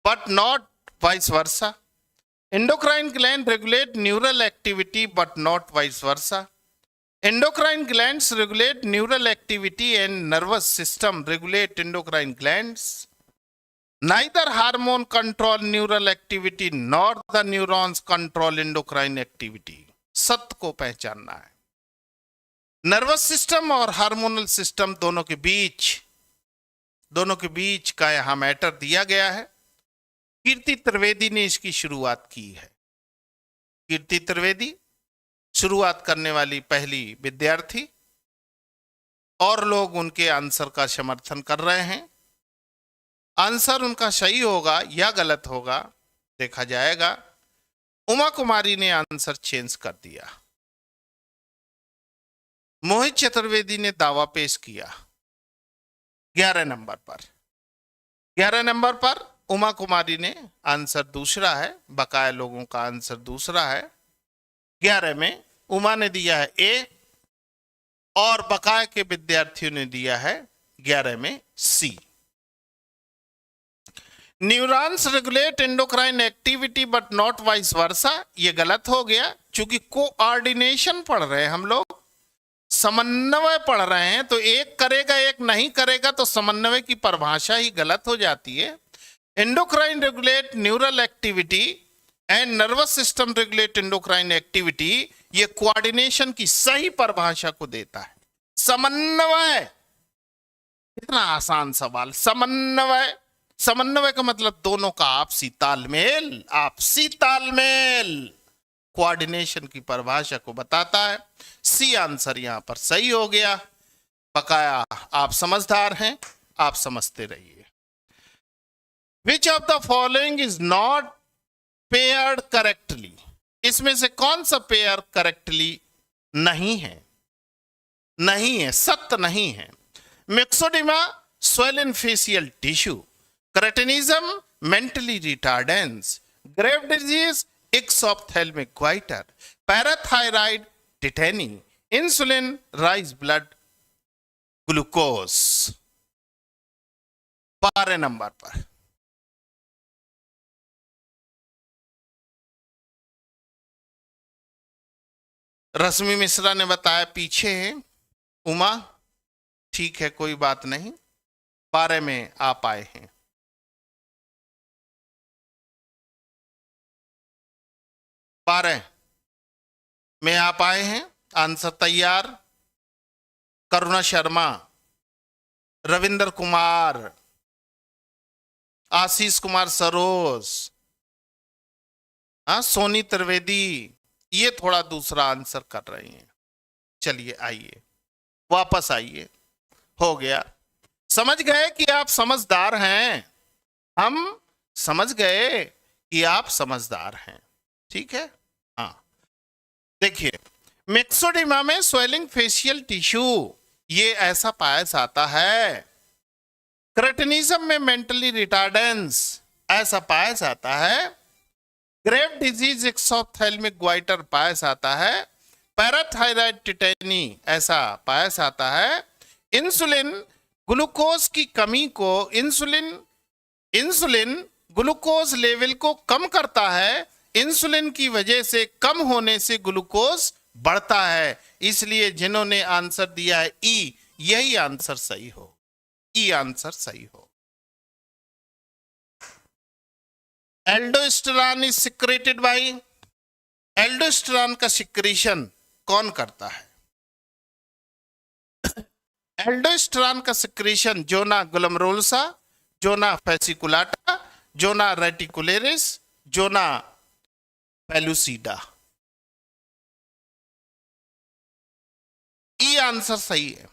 but not vice versa. Endocrine gland regulate neural activity but not vice versa. Endocrine glands regulate neural activity and nervous system regulate endocrine glands. Neither hormone control neural activity nor the neurons control endocrine activity. सत्य को पहचानना है। नर्वस सिस्टम और हार्मोनल सिस्टम दोनों के बीच का यहां मैटर दिया गया है। कीर्ति त्रिवेदी ने इसकी शुरुआत की है। कीर्ति त्रिवेदी शुरुआत करने वाली पहली विद्यार्थी, और लोग उनके आंसर का समर्थन कर रहे हैं। आंसर उनका सही होगा या गलत होगा देखा जाएगा। उमा कुमारी ने आंसर चेंज कर दिया। मोहित चतुर्वेदी ने दावा पेश किया 11 नंबर पर उमा कुमारी ने आंसर दूसरा है, बकाया लोगों का आंसर दूसरा है। 11 में उमा ने दिया है ए, और बकाया के विद्यार्थियों ने दिया है 11 में C. Neurons regulate endocrine activity but not vice versa, ये गलत हो गया, क्योंकि कोऑर्डिनेशन पढ़ रहे हैं हम लोग, समन्वय पढ़ रहे हैं, तो एक करेगा एक नहीं करेगा तो समन्वय की परिभाषा ही गलत हो जाती है। Endocrine regulate neural activity and nervous system regulate endocrine activity, ये कोऑर्डिनेशन की सही परिभाषा को देता है। समन्वय, इतना आसान सवाल। समन्वय का मतलब दोनों का आपसी तालमेल, कोऑर्डिनेशन की परिभाषा को बताता है। सी आंसर यहां पर सही हो गया। बकाया आप समझदार हैं, आप समझते रहिए। Which of the following is not paired correctly? इसमें से कौन सा पेयर करेक्टली नहीं है, सत्य नहीं है। Myxoedema swollen facial tissue, cretinism mentally retardance, grave disease exophthalmic goiter, parathyroid tetany, insulin rise blood glucose। 12 number पर रश्मि मिश्रा ने बताया पीछे है उमा, ठीक है कोई बात नहीं। 12 में आप आए हैं। 12 में आप आए हैं, आंसर तैयार। करुणा शर्मा, रविंद्र कुमार, आशीष कुमार सरोज, सोनी त्रिवेदी, ये थोड़ा दूसरा आंसर कर रही हैं। चलिए आइए, वापस आइए, हो गया। समझ गए कि आप समझदार हैं, हम समझ गए कि आप समझदार हैं, ठीक है। हाँ, देखिए, मिक्सोडिमा में स्वेलिंग फेशियल टिश्यू, ये ऐसा पाया जाता है। क्रेटिनिज्म में मेंटली रिटार्डेंस, ऐसा पाया जाता है। ग्रेव डिजीज एक्सोप्थेल्मिक ग्वाइटर पाया जाता है। पैराथायराइड टिटेनी, ऐसा पाया जाता है। इंसुलिन ग्लूकोज की कमी को, इंसुलिन ग्लूकोज लेवल को कम करता है। इंसुलिन की वजह से कम होने से ग्लूकोज बढ़ता है। इसलिए जिन्होंने आंसर दिया है ई, यही आंसर सही हो, ई आंसर सही हो। Aldosterone is secreted by, aldosterone का सिक्रीशन कौन करता है? एल्डोस्टेरॉन का secretion zona glomerulosa, zona fasciculata, zona reticularis, zona pellucida. E answer सही है।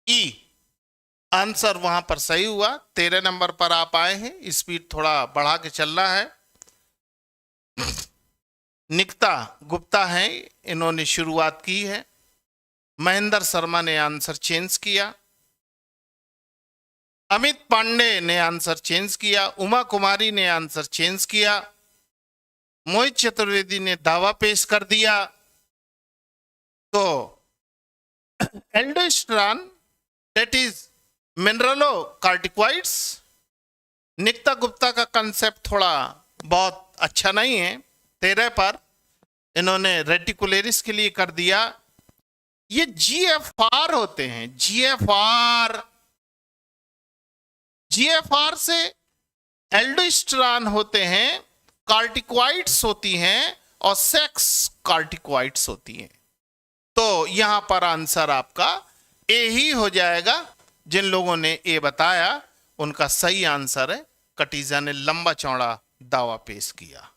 ई आंसर वहां पर सही हुआ। 13 नंबर पर आप आए हैं, स्पीड थोड़ा बढ़ा के चलना है। निकिता गुप्ता हैं, इन्होंने शुरुआत की है। महेंद्र शर्मा ने आंसर चेंज किया। अमित पांडे ने आंसर चेंज किया। उमा कुमारी ने आंसर चेंज किया। मोहित चतुर्वेदी ने दावा पेश कर दिया। तो aldosterone that is mineralocorticoids. Nikita Gupta का कंसेप्ट थोड़ा बहुत अच्छा नहीं है। 13 पर इन्होंने रेटिकुलेरिस के लिए कर दिया। ये जीएफआर होते हैं, जीएफआर, जीएफआर से एल्डोस्टेरॉन होते हैं, कार्टिक्वाइड्स होती हैं और सेक्स कार्टिक्वाइड्स होती हैं। तो यहां पर आंसर आपका ए ही हो जाएगा। जिन लोगों ने ए बताया उनका सही आंसर है। कटीजा ने लंबा चौड़ा दावा पेश किया।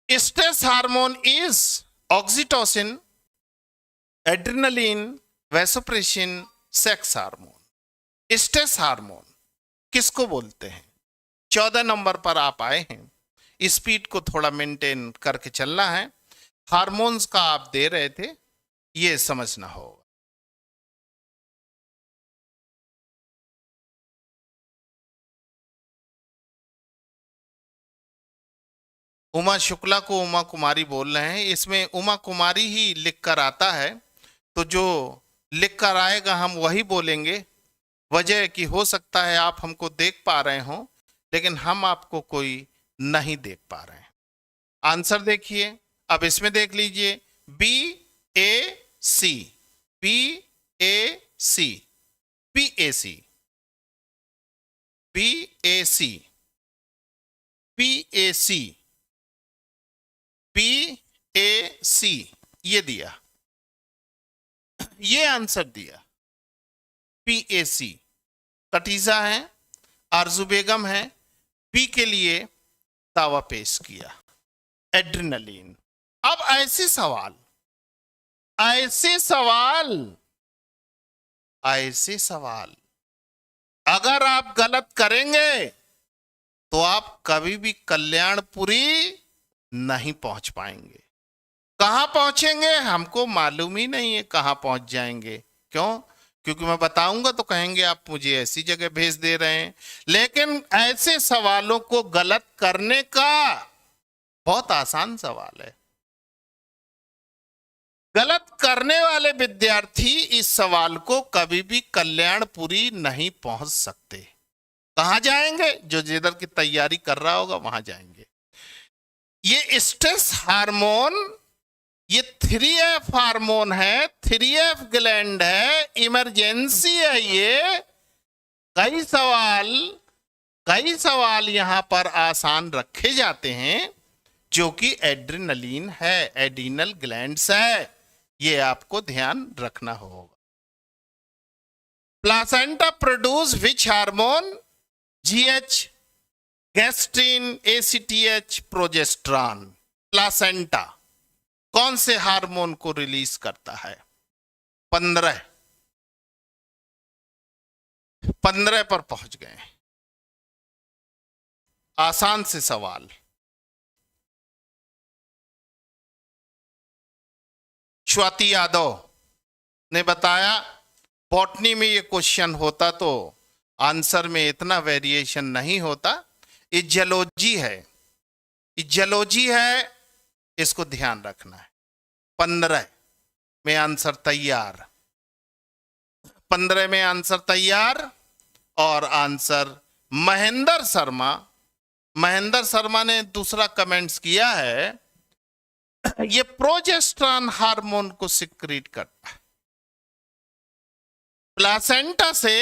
Stress hormone is oxytocin, adrenaline, vasopressin, sex hormone. Stress hormone किसको बोलते हैं? 14 नंबर पर आप आए हैं। स्पीड को थोड़ा मेंटेन करके चलना है। हार्मोन्स का आप दे रहे थे, ये समझना होगा। उमा शुक्ला को उमा कुमारी बोल रहे हैं। इसमें उमा कुमारी ही लिख कर आता है, तो जो लिख कर आएगा हम वही बोलेंगे। वजह कि हो सकता है आप हमको देख पा रहे हो, लेकिन हम आपको कोई नहीं देख पा रहे हैं। आंसर देखिए, अब इसमें देख लीजिए। बी ए सी, बी ए सी, बी ए सी, बी ए सी, बी ए सी, बी ए सी, ये दिया, ये आंसर दिया। पी ए सी कटीजा है, आरजू बेगम है। पी के लिए दावा पेश किया, एड्रेनलिन। अब ऐसे सवाल, ऐसे सवाल, ऐसे सवाल अगर आप गलत करेंगे तो आप कभी भी कल्याणपुरी नहीं पहुंच पाएंगे। कहां पहुंचेंगे हमको मालूम ही नहीं है, कहां पहुंच जाएंगे। क्यों? क्योंकि मैं बताऊंगा तो कहेंगे आप मुझे ऐसी जगह भेज दे रहे हैं। लेकिन ऐसे सवालों को गलत करने का बहुत आसान सवाल है। गलत करने वाले विद्यार्थी इस सवाल को कभी भी कल्याणपुरी नहीं पहुंच सकते। कहां जाएंगे? जो जिधर की तैयारी कर रहा होगा वहां जाएंगे। ये स्ट्रेस हार्मोन, ये 3F हार्मोन है, 3F ग्लैंड है, इमरजेंसी है ये। कई सवाल यहां पर आसान रखे जाते हैं, जो कि एड्रेनलिन है, एड्रीनल ग्लैंड्स है। ये आपको ध्यान रखना होगा। Placenta produce which hormone? GH, gastrin, ACTH, progesterone. Placenta कौन से हार्मोन को रिलीज करता है? 15 पर पहुंच गए। आसान से सवाल। स्वाति यादव ने बताया बॉटनी में ये क्वेश्चन होता तो आंसर में इतना वेरिएशन नहीं होता। इजियोलॉजी है, इजियोलॉजी है, इसको ध्यान रखना है। 15 में आंसर तैयार, 15 में आंसर तैयार। और आंसर महेंद्र शर्मा, महेंद्र शर्मा ने दूसरा कमेंट्स किया है, ये प्रोजेस्टेरॉन हार्मोन को सिक्रीट करता है। प्लासेंटा से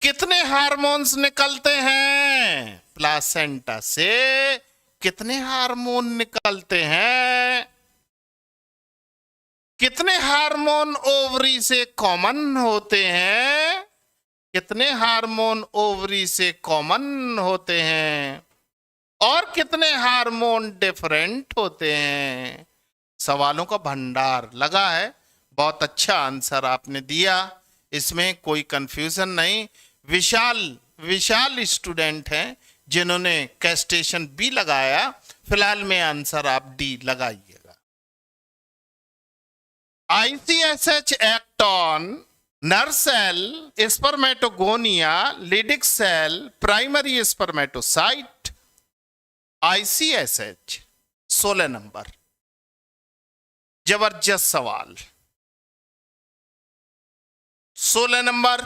कितने हार्मोन्स निकलते हैं? प्लासेंटा से कितने हार्मोन निकलते हैं? कितने हार्मोन ओवरी से कॉमन होते हैं? कितने हार्मोन ओवरी से कॉमन होते हैं? और कितने हार्मोन डिफरेंट होते हैं? सवालों का भंडार लगा है। बहुत अच्छा आंसर आपने दिया, इसमें कोई कंफ्यूजन नहीं। विशाल स्टूडेंट हैं जिन्होंने कैस्टेशन बी लगाया। फिलहाल में आंसर आप डी लगाइएगा। ICSH act on nerve cell, spermatogonia, Leydig cell, primary spermatocyte. ICSH 16 number. जबरदस्त सवाल। 16 नंबर।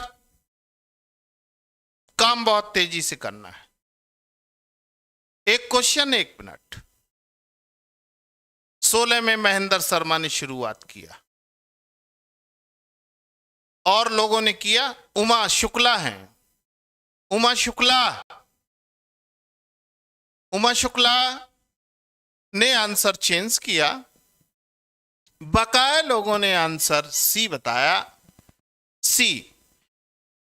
काम बहुत तेजी से करना है। एक क्वेश्चन 1 मिनट। 16 में महेंद्र शर्मा ने शुरुआत किया और लोगों ने किया। उमा शुक्ला हैं, उमा शुक्ला ने आंसर चेंज किया। बकाया लोगों ने आंसर सी बताया। सी,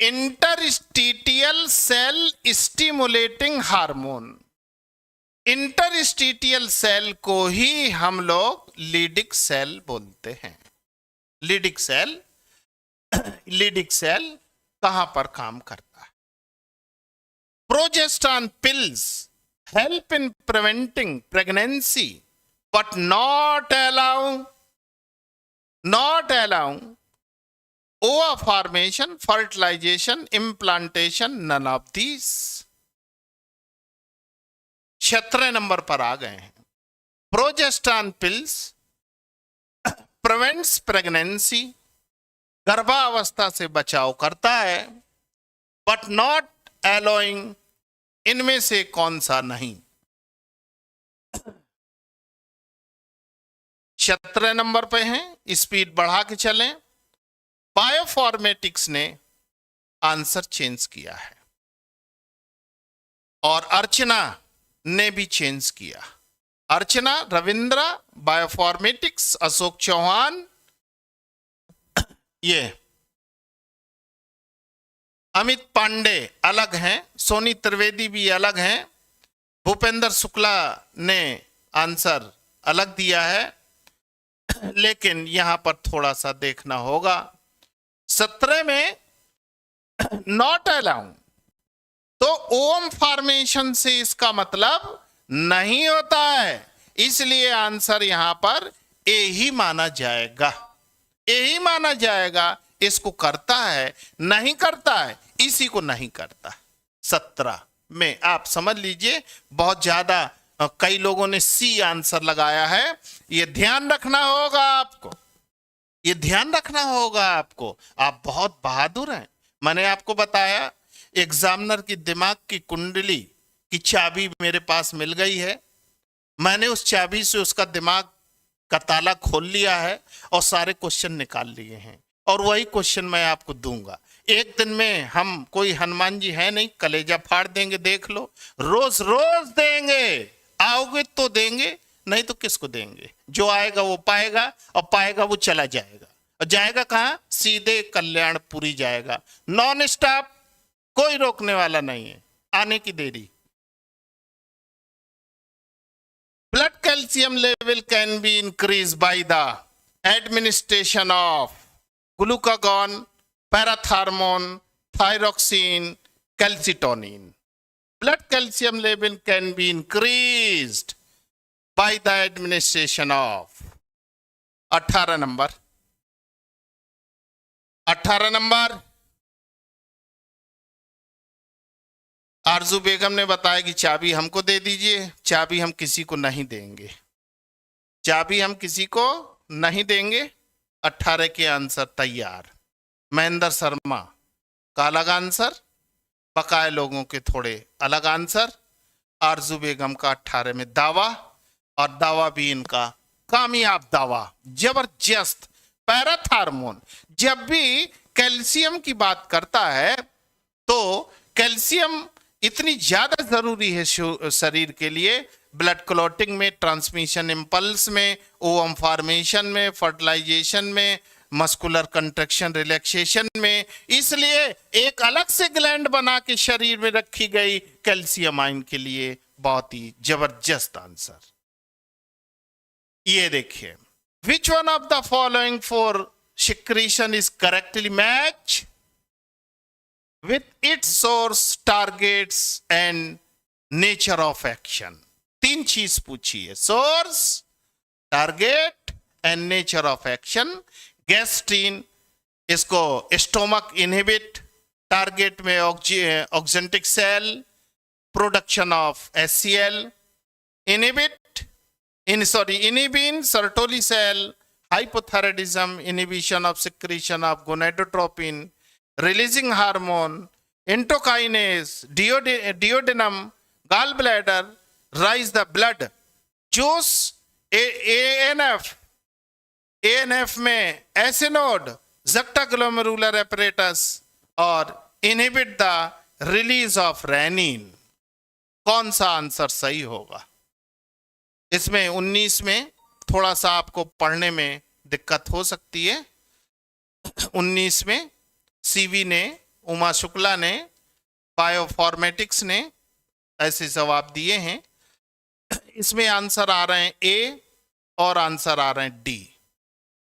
इंटरस्टिटियल सेल स्टिमुलेटिंग हार्मोन। इंटरस्टिटियल सेल को ही हम लोग लीडिक सेल बोलते हैं। लीडिक सेल कहां पर काम करता है? Progesterone pills help in preventing pregnancy but not allowing ova formation, fertilization, implantation, none of these। 17 number पर आ गए हैं। प्रोजेस्टेरॉन पिल्स प्रिवेंट्स प्रेगनेंसी, गर्भावस्था से बचाव करता है, बट नॉट अलाउइंग, इनमें से कौन सा नहीं? 17 नंबर पे हैं, स्पीड बढ़ा के चलें। बायोफॉर्मेटिक्स ने आंसर चेंज किया है और अर्चना ने भी चेंज किया। अर्चना, रविंद्रा, बायोफॉर्मेटिक्स, अशोक चौहान, ये अमित पांडे अलग हैं, सोनी त्रिवेदी भी अलग हैं, भूपेंद्र शुक्ला ने आंसर अलग दिया है। लेकिन यहां पर थोड़ा सा देखना होगा। 17 में नॉट अलाउ, तो ओम फॉर्मेशन से इसका मतलब नहीं होता है, इसलिए आंसर यहां पर ए ही माना जाएगा। ए ही माना जाएगा। इसको करता है, नहीं करता है, इसी को नहीं करता। 17 में आप समझ लीजिए, बहुत ज्यादा कई लोगों ने सी आंसर लगाया है। ये ध्यान रखना होगा आपको, ये ध्यान रखना होगा आपको। आप बहुत बहादुर हैं। मैंने आपको बताया एग्जामिनर की दिमाग की कुंडली की चाबी मेरे पास मिल गई है। मैंने उस चाबी से उसका दिमाग का ताला खोल लिया है और सारे क्वेश्चन निकाल लिए हैं, और वही क्वेश्चन मैं आपको दूंगा। एक दिन में हम कोई हनुमान जी है नहीं, कलेजा फाड़ देंगे, देख लो। रोज रोज देंगे, आओगे तो देंगे, नहीं तो किसको देंगे? जो आएगा वो पाएगा, और पाएगा वो चला जाएगा। और जाएगा कहाँ? सीधे कल्याणपुरी जाएगा, नॉन स्टॉप, कोई रोकने वाला नहीं है, आने की देरी। Blood calcium level can be increase by the administration of glucagon, parathormone, thyroxine, calcitonin. Blood calcium level can be increased by the administration of 18 number 18 number आरजू बेगम ने बताया कि चाबी हमको दे दीजिए। चाबी हम किसी को नहीं देंगे, चाबी हम किसी को नहीं देंगे। 18 के आंसर तैयार। महेंद्र शर्मा का अलग आंसर, बकाए लोगों के थोड़े अलग आंसर। आरजू बेगम का 18 में दावा, और दावा भी इनका कामयाब दावा, जबरदस्त। पैराथार्मोन जब भी कैल्शियम की बात करता है तो कैल्शियम इतनी ज्यादा जरूरी है शरीर के लिए, ब्लड क्लॉटिंग में, ट्रांसमिशन इंपल्स में, ओवम फॉर्मेशन में, फर्टिलाइजेशन में, मस्कुलर कंट्रैक्शन रिलैक्सेशन में। इसलिए एक अलग से ग्लैंड बना के शरीर में रखी गई कैल्शियम आयन के लिए। बहुत ही जबरदस्त आंसर। ये देखिए, which one of the following four secretion is correctly matched with its source, targets and nature of action। तीन चीज पूछी है, source, target and nature of action. Gastrin इसको स्टोमक इनहिबिट, टारगेट में oxyntic cell production of HCl, inhibit inhibin Sertoli cell hypothyroidism, inhibition of secretion of gonadotropin, releasing hormone, endokinase, duodenum, gallbladder, rise the blood juice, ANF में एसिनोड, जक्टाग्लोमेरुलर apparatus और inhibit the release of renin। कौन सा आंसर सही होगा? इसमें 19 में थोड़ा सा आपको पढ़ने में दिक्कत हो सकती है। 19 में सीवी ने, उमा शुक्ला ने, बायोफॉर्मेटिक्स ने ऐसे जवाब दिए हैं। इसमें आंसर आ रहे हैं ए और आंसर आ रहे हैं डी।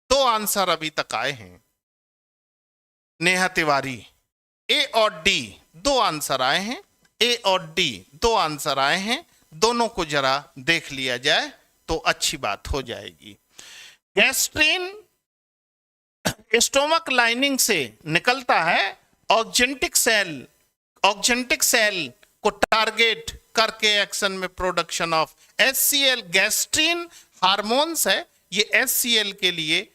दो आंसर अभी तक आए हैं। नेहा तिवारी, ए और डी दो आंसर आए हैं, ए और डी दो आंसर आए हैं। दोनों को जरा देख लिया जाए तो अच्छी बात हो जाएगी। गैस्ट्रीन स्टोमक लाइनिंग से निकलता है, ऑक्जेंटिक सेल को टारगेट करके एक्शन में production of HCL. Gastrin hormones है, ये एचसीएल के लिए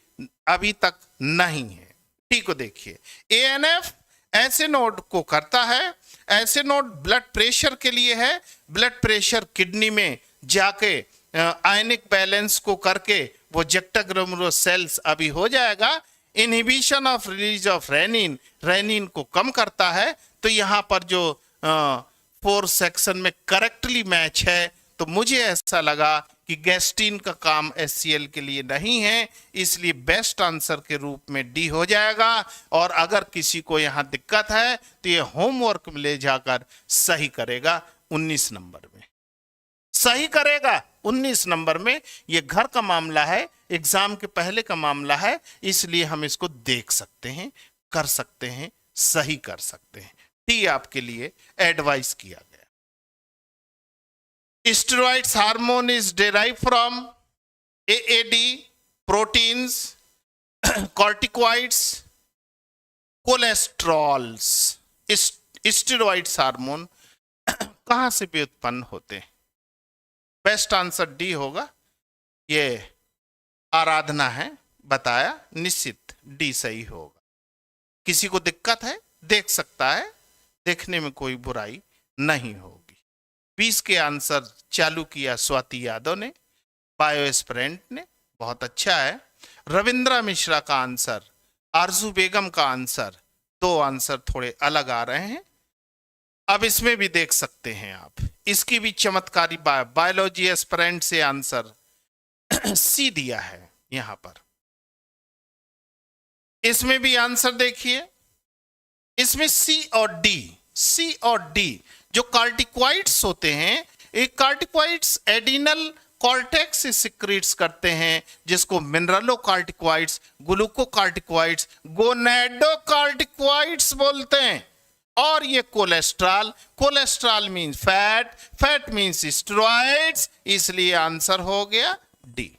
अभी तक नहीं है। ठीक को देखिए, एएनएफ एसिनोड को करता है, एसिनोड ब्लड प्रेशर के लिए है, ब्लड प्रेशर किडनी में जाके आयनिक बैलेंस को करके वो जक्टाग्लोमेरुलर सेल्स अभी हो जाएगा। Inhibition of release of renin, renin को कम करता है। तो यहां पर जो 4 सेक्शन में करेक्टली मैच है, तो मुझे ऐसा लगा कि गैस्ट्रीन का काम एचसीएल के लिए नहीं है, इसलिए बेस्ट आंसर के रूप में डी हो जाएगा। और अगर किसी को यहां दिक्कत है तो ये होमवर्क में ले जाकर सही करेगा 19 नंबर में, सही करेगा 19 नंबर में। ये घर का मामला है, एग्जाम के पहले का मामला है, इसलिए हम इसको देख सकते हैं, कर सकते हैं, सही कर सकते हैं। टी आपके लिए एडवाइस किया गया। Steroids hormone is derive from AAD, proteins, corticoids, cholesterols. Steroids hormone कहां से भी उत्पन्न होते हैं? बेस्ट आंसर डी होगा। ये आराधना है, बताया, निश्चित डी सही होगा। किसी को दिक्कत है देख सकता है, देखने में कोई बुराई नहीं होगी। 20 के आंसर चालू किया स्वाति यादव ने, बायो एस्पिरेंट ने, बहुत अच्छा है। रविंद्रा मिश्रा का आंसर, आरजू बेगम का आंसर, दो आंसर थोड़े अलग आ रहे हैं। अब इसमें भी देख सकते हैं आप, इसकी भी चमत्कारी बायोलॉजी एस्पिरेंट से आंसर सी दिया है यहां पर। इसमें भी आंसर देखिए, इसमें सी और डी जो कार्टिकॉइड्स होते हैं, एक कार्टिकॉइड्स एडिनल कॉर्टेक्स सिक्रीट्स करते हैं, जिसको मिनरलोकार्टिकॉइड्स, ग्लूकोकार्टिकॉइड्स, गोनेडोकार्टिकॉइड्स बोलते हैं। और ये cholesterol means fat means steroids, इसलिए आंसर हो गया डी।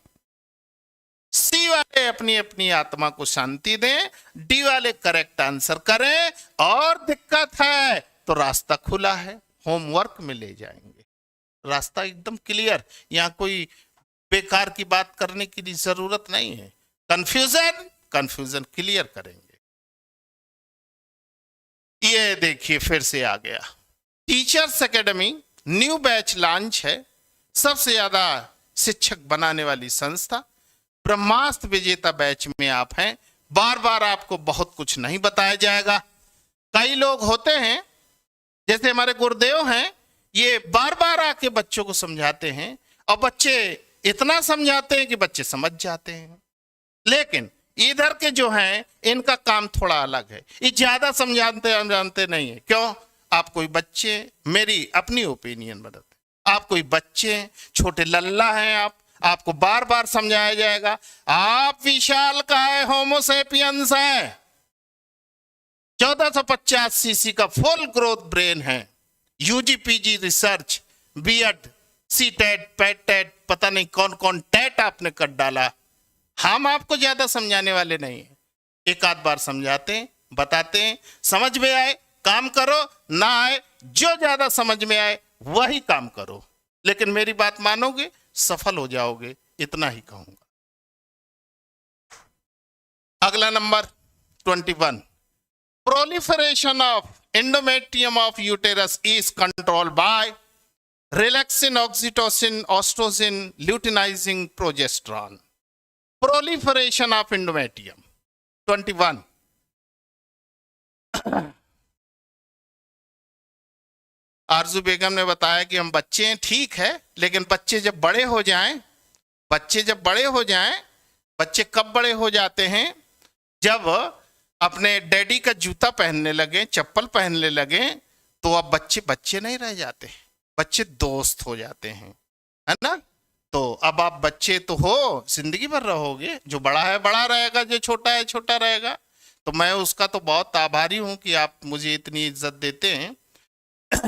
सी वाले अपनी अपनी आत्मा को शांति दें, डी वाले करेक्ट आंसर करें, और दिक्कत है तो रास्ता खुला है, होमवर्क में ले जाएंगे, रास्ता एकदम क्लियर, यहां कोई बेकार की बात करने की जरूरत नहीं है। कंफ्यूजन क्लियर करेंगे। ये देखिए फिर से आ गया, teachers academy new batch launch है, सबसे ज्यादा शिक्षक बनाने वाली संस्था, ब्रह्मास्त्र विजेता बैच में आप हैं। बार बार आपको बहुत कुछ नहीं बताया जाएगा। कई लोग होते हैं, जैसे हमारे गुरुदेव हैं, ये बार बार आके बच्चों को समझाते हैं, और बच्चे इतना समझाते हैं कि बच्चे समझ जाते हैं। लेकिन इधर के जो हैं, इनका काम थोड़ा अलग है, ये ज्यादा समझाते नहीं है। क्यों? आप कोई बच्चे, मेरी अपनी ओपिनियन बताते, आप कोई बच्चे छोटे लल्ला हैं, आपको बार बार समझाया जाएगा। आप विशाल का है, होमोसेपियंस है, 1450 सीसी का फुल ग्रोथ ब्रेन है, UG PG research, BEd, CTET, PTET, पता नहीं कौन कौन टेट आपने कर डाला। हम आपको ज्यादा समझाने वाले नहीं है, एक आध बार समझाते हैं, बताते हैं, समझ में आए काम करो, ना आए जो ज्यादा समझ में आए वही काम करो, लेकिन मेरी बात मानोगे सफल हो जाओगे, इतना ही कहूंगा। अगला number 21, proliferation of endometrium of uterus is controlled by relaxin, oxytocin, estrogen, luteinizing progesterone. Proliferation of endometrium 21, आरजू बेगम ने बताया कि हम बच्चे हैं, ठीक है, लेकिन बच्चे जब बड़े हो जाएं, बच्चे कब बड़े हो जाते हैं? जब अपने डैडी का जूता पहनने लगे, चप्पल पहनने लगे, तो अब बच्चे नहीं रह जाते, बच्चे दोस्त हो जाते हैं, है ना? तो अब आप बच्चे तो हो, जिंदगी भर रहोगे, जो बड़ा है बड़ा रहेगा, जो छोटा है छोटा रहेगा। तो मैं उसका तो बहुत आभारी हूं कि आप मुझे इतनी इज्जत देते हैं,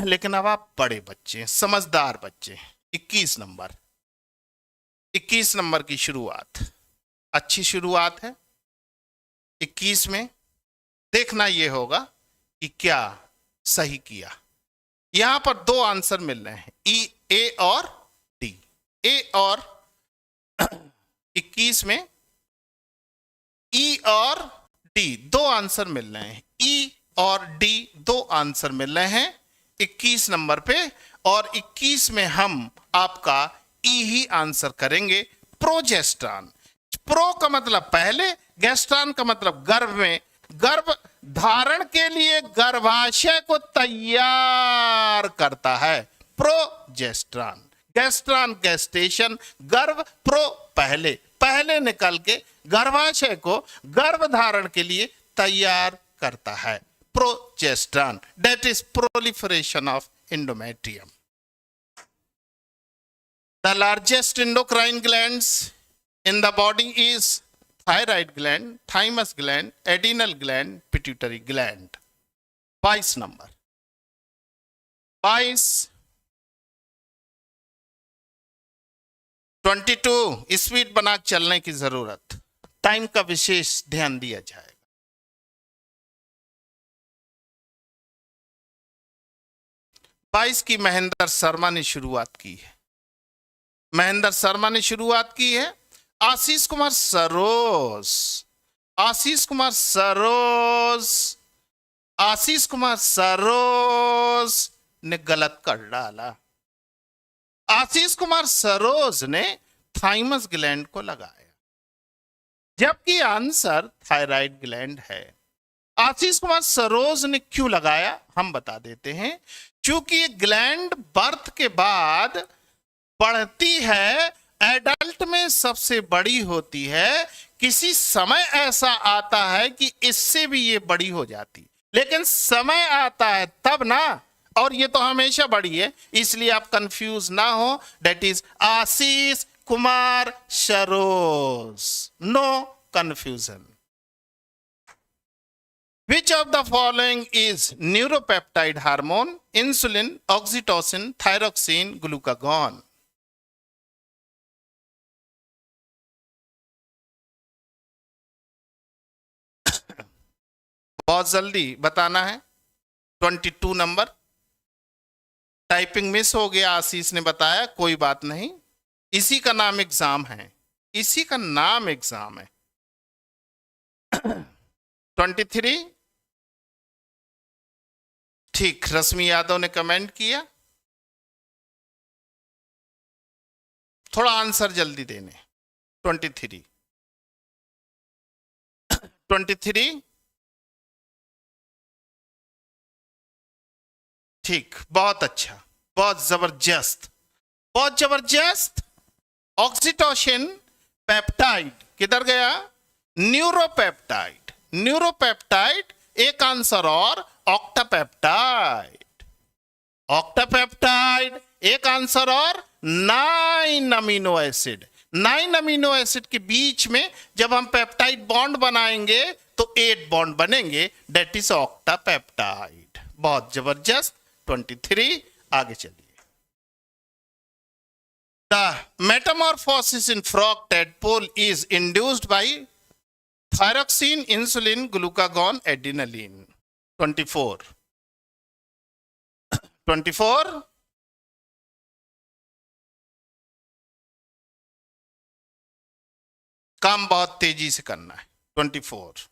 लेकिन अब आप बड़े बच्चे हैं, समझदार बच्चे हैं। 21 नंबर की शुरुआत, अच्छी शुरुआत है। 21 में देखना यह होगा कि क्या सही किया। यहां पर दो आंसर मिल रहे हैं, ए और डी। ए और 21 में ई और डी दो आंसर मिल रहे हैं, ई और डी दो आंसर मिल रहे हैं 21 नंबर पे, और 21 में हम आपका ई ही आंसर करेंगे, प्रोजेस्ट्रॉन। प्रो का मतलब पहले, गेस्ट्रॉन का मतलब गर्भ में, गर्भ धारण के लिए गर्भाशय को तैयार करता है, प्रोजेस्ट्रॉन। गेस्ट्रॉन गेस्टेशन, गर्भ, प्रो पहले निकल के गर्भाशय को गर्भ धारण के लिए तैयार करता है, progesterone. That is proliferation of endometrium. The largest endocrine glands in the body is thyroid gland, thymus gland, adrenal gland, pituitary gland. 22 number, 22 speed बना चलने की जरूरत, टाइम का विशेष ध्यान दिया जाएगा। 22 की महेंद्र शर्मा ने शुरुआत की है, आशीष कुमार सरोज ने गलत कर डाला। आशीष कुमार सरोज ने थाइमस ग्लैंड को लगाया, जबकि आंसर थायराइड ग्लैंड है। आशीष कुमार सरोज ने क्यों लगाया हम बता देते हैं, क्योंकि ये ग्लैंड बर्थ के बाद बढ़ती है एडल्ट में सबसे बड़ी होती है, किसी समय ऐसा आता है कि इससे भी ये बड़ी हो जाती, लेकिन समय आता है तब ना, और ये तो हमेशा बड़ी है, इसलिए आप कंफ्यूज ना हो। That is Ashish Kumar Saroj, no confusion. Which of the following is neuropeptide hormone? Insulin, oxytocin, thyroxine, glucagon. बहुत जल्दी बताना है। 22 नंबर। टाइपिंग मिस हो गया, आशीष ने बताया, कोई बात नहीं, इसी का नाम एग्जाम है, इसी का नाम एग्जाम है। 23। ठीक, रश्मि यादव ने कमेंट किया, थोड़ा आंसर जल्दी देने। 23 23। ठीक, बहुत अच्छा, बहुत जबरदस्त, बहुत जबरदस्त। ऑक्सीटोसिन पेप्टाइड किधर गया? न्यूरोपेप्टाइड, न्यूरोपेप्टाइड एक आंसर, और ऑक्टापेप्टाइड, ऑक्टापेप्टाइड एक आंसर, और 9 अमीनो एसिड। 9 अमीनो एसिड के बीच में जब हम पेप्टाइड बॉन्ड बनाएंगे तो 8 बॉन्ड बनेंगे, दैट इज ऑक्टापेप्टाइड। बहुत जबरदस्त। 23, आगे चलिए। The metamorphosis in frog tadpole is induced by thyroxine, insulin, glucagon, adrenaline. 24 24। काम बहुत तेजी से करना है। 24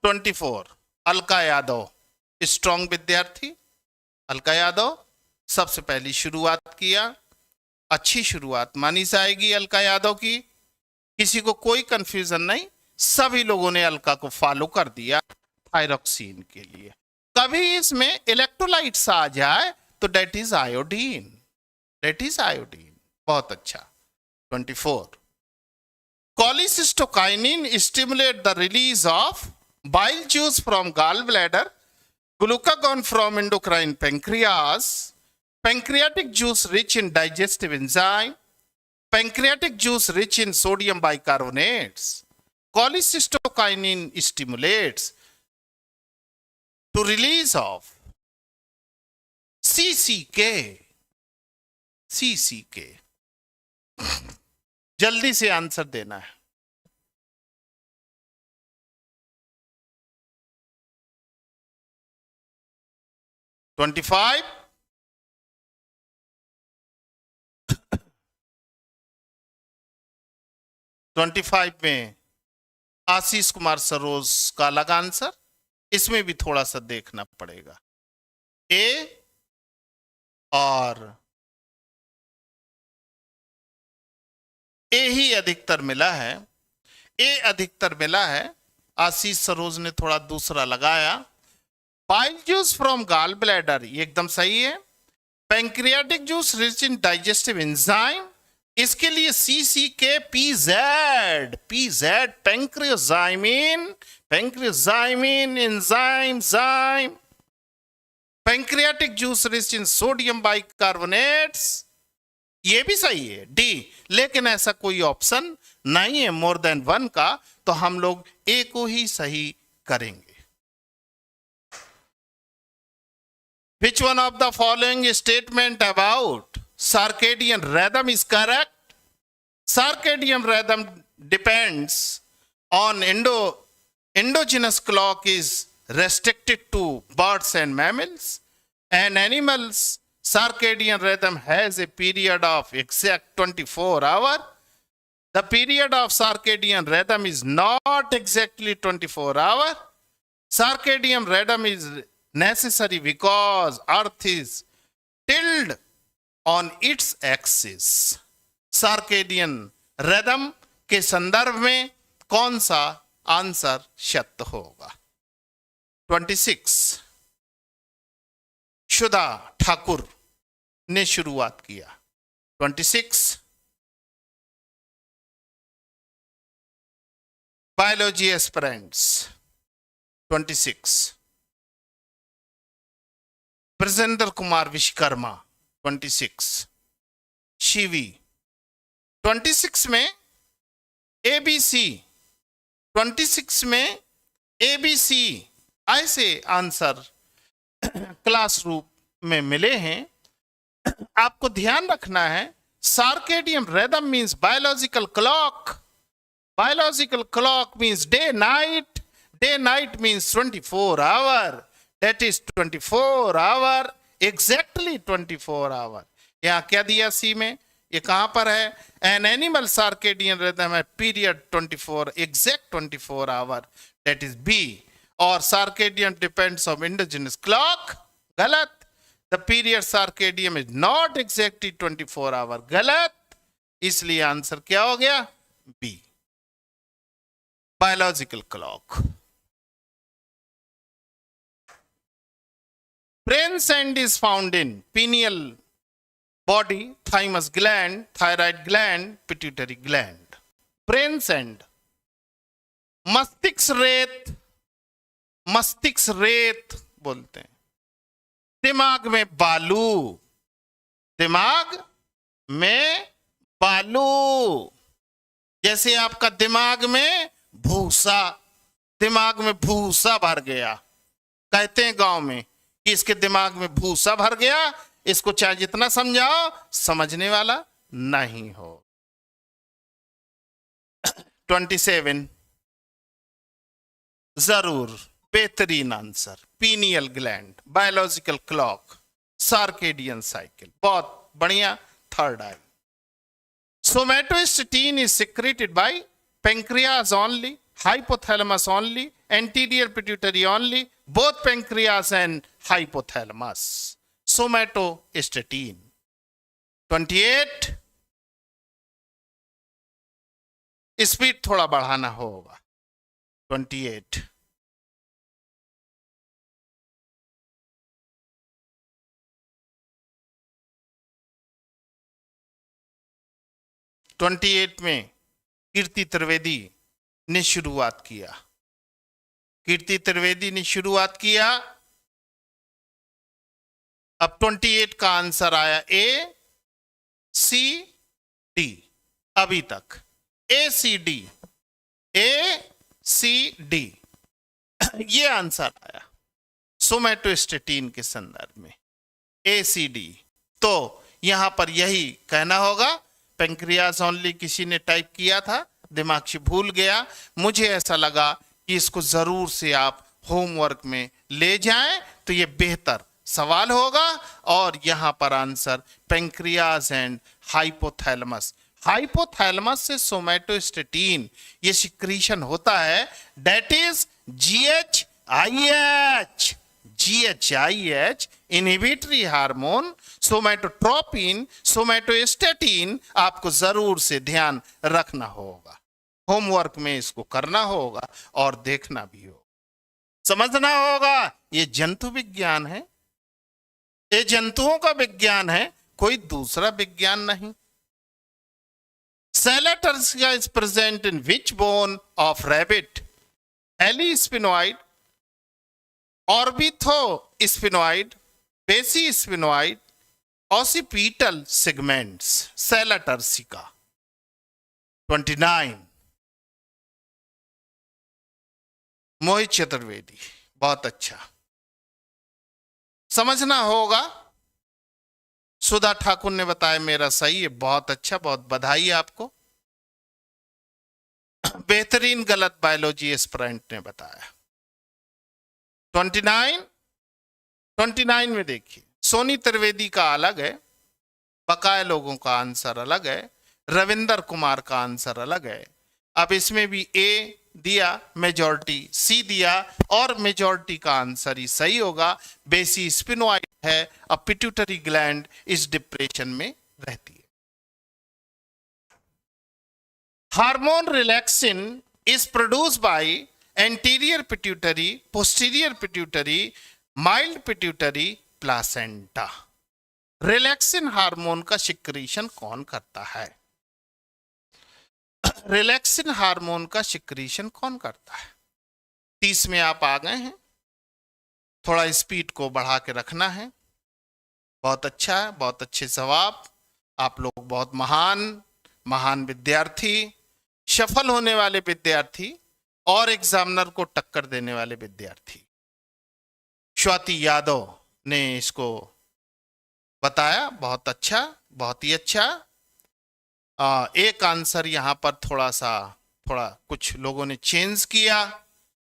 24। अलका यादव, स्ट्रॉन्ग विद्यार्थी। अलका यादव सबसे पहली शुरुआत किया, अच्छी शुरुआत मानी जाएगी अलका यादव की, किसी को कोई कंफ्यूजन नहीं, सभी लोगों ने अलका को फॉलो कर दिया थायरॉक्सिन के लिए। कभी इसमें इलेक्ट्रोलाइट्स आ जाए तो that is iodine, that is iodine. बहुत अच्छा। 24। Cholecystokinin stimulate the release of bile juice from gallbladder, glucagon from endocrine pancreas, pancreatic juice rich in digestive enzyme, pancreatic juice rich in sodium bicarbonates. Cholecystokinin stimulates to release of CCK, CCK। जल्दी से आंसर देना है। ट्वेंटी 25 में आशीष कुमार सरोज का अलग आंसर, इसमें भी थोड़ा सा देखना पड़ेगा। ए और ए ही अधिकतर मिला है, ए अधिकतर मिला है, आशीष सरोज ने थोड़ा दूसरा लगाया। Bile juice from gall bladder, ये एकदम सही है। Pancreatic juice rich in digestive enzyme, इसके लिए CCK PZ, PZ पैंक्रियोजाइमिन, पैंक्रियोजाइमिन एंजाइम जाइम। Pancreatic juice rich in sodium bicarbonates, ये भी सही है डी, लेकिन ऐसा कोई ऑप्शन नहीं है मोर देन 1 का, तो हम लोग ए को ही सही करेंगे। Which one of the following statement about circadian rhythm is correct? Circadian rhythm depends on endogenous clock is restricted to birds and mammals, and animals circadian rhythm has a period of exact 24 hours. The period of circadian rhythm is not exactly 24 hours. Circadian rhythm is necessary because Earth is tilted on its axis. Circadian rhythm के संदर्भ में कौन सा आंसर सत्य होगा? 26। शुदा ठाकुर, ने शुरुआत किया। 26 बायोलॉजी एस्पिरेंट्स। 26 ब्रजेंद्र कुमार विश्वकर्मा। 26 शिवी। 26 में एबीसी। 26 में एबीसी ऐसे आंसर क्लास रूप में मिले हैं। आपको ध्यान रखना है, circadian rhythm means biological clock. Biological clock means day night. Day night means 24 hour, that is 24 hour, exactly 24 hour. यहां क्या दिया सी में, ये कहां पर है? एन एनिमल सर्केडियन रिदम है period 24, exact 24 hour, that is B. और circadian depends on endogenous clock, गलत। The period circadian is not exactly 24 hour, गलत। इसलिए आंसर क्या हो गया? B, biological clock. Brain sand is found in pineal body, thymus gland, thyroid gland, pituitary gland. Brain sand, मस्तिष्क रेत, मस्तिष्क रेत बोलते हैं। दिमाग में बालू, दिमाग में बालू। जैसे आपका दिमाग में भूसा, दिमाग में भूसा भर गया, कहते हैं गांव में कि इसके दिमाग में भूसा भर गया। इसको चाहे जितना समझाओ, समझने वाला नहीं हो। 27 जरूर बेहतरीन answer, pineal gland, biological clock, circadian cycle, बहुत बढ़िया। Third I, somatostatin is secreted bye pancreas only, hypothalamus only, anterior pituitary only, both pancreas and hypothalamus. Somatostatin. 28 speed थोड़ा बढ़ाना होगा। 28 28 में कीर्ति त्रिवेदी ने शुरुआत किया। कीर्ति त्रिवेदी ने शुरुआत किया। अब 28 का आंसर आया ए सी डी। अभी तक A C D, A C D ये आंसर आया सोमैटोस्टेटिन के संदर्भ में, ए सी डी। तो यहां पर यही कहना होगा। पेंक्रियास ओनली किसी ने टाइप किया था, दिमाग से भूल गया। मुझे ऐसा लगा कि इसको जरूर से आप होमवर्क में ले जाएं तो ये बेहतर सवाल होगा। और यहां पर answer pancreas and hypothalamus. Hypothalamus से सोमैटोस्टेटिन ये सिक्रीशन होता है, that is GHIH। GHIH inhibitory hormone, somatotropin, somatostatin आपको जरूर से ध्यान रखना होगा। होमवर्क में इसको करना होगा और देखना भी होगा, समझना होगा। ये जंतु विज्ञान है, ये जंतुओं का विज्ञान है, कोई दूसरा विज्ञान नहीं। Salatarsia is present in which bone of rabbit? Helispinoid, orbithosphenoid, basisphenoid, occipital segments. Salatarsica. 29 मोहित चतुर्वेदी, बहुत अच्छा। समझना होगा। सुधा ठाकुर ने बताया मेरा सही है, बहुत अच्छा, बहुत बधाई आपको। बेहतरीन गलत बायोलॉजी एस्पिरेंट ने बताया। 29 में देखिए, सोनी त्रिवेदी का अलग है, बकाया लोगों का आंसर अलग है, रविंदर कुमार का आंसर अलग है। अब इसमें भी ए दिया, मेजॉरिटी सी दिया, और मेजॉरिटी का आंसर ही सही होगा। बेसिस्फिनोइड है। अब पिट्यूटरी ग्लैंड इस डिप्रेशन में रहती है। Hormone relaxin is produced by anterior pituitary, posterior pituitary, mild pituitary, placenta. Relaxin hormone का सिक्रीशन कौन करता है? रिलैक्सिन हार्मोन का सिक्रीशन कौन करता है? 30 में आप आ गए हैं, थोड़ा स्पीड को बढ़ा के रखना है। बहुत अच्छा है, बहुत अच्छे जवाब। आप लोग बहुत महान महान विद्यार्थी, सफल होने वाले विद्यार्थी और एग्जामिनर को टक्कर देने वाले विद्यार्थी। स्वाति यादव ने इसको बताया, बहुत अच्छा, बहुत ही अच्छा। एक आंसर यहां पर थोड़ा कुछ लोगों ने चेंज किया,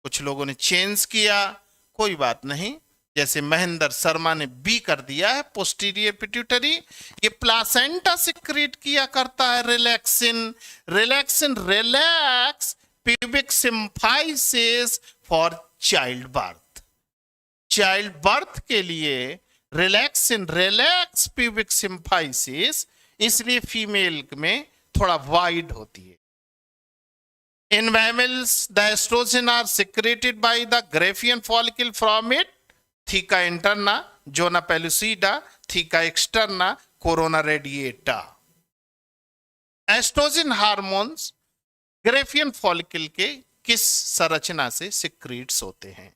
कुछ लोगों ने चेंज किया, कोई बात नहीं। जैसे महेंद्र शर्मा ने बी कर दिया है, पोस्टीरियर पिट्यूटरी। ये प्लासेंटा सिक्रीट किया करता है relaxin. Relaxin relax pubic symphysis for child birth. Child birth के लिए रिलैक्सिन रिलैक्स प्यूबिक सिम्फाइसिस, इसलिए फीमेल में थोड़ा वाइड होती है। In mammals, the estrogen are secreted by the Graafian follicle from it, theca interna, zona pellucida, theca externa, corona radiata. Oestrogen hormones Graafian follicle के किस संरचना से सिक्रीट्स होते हैं?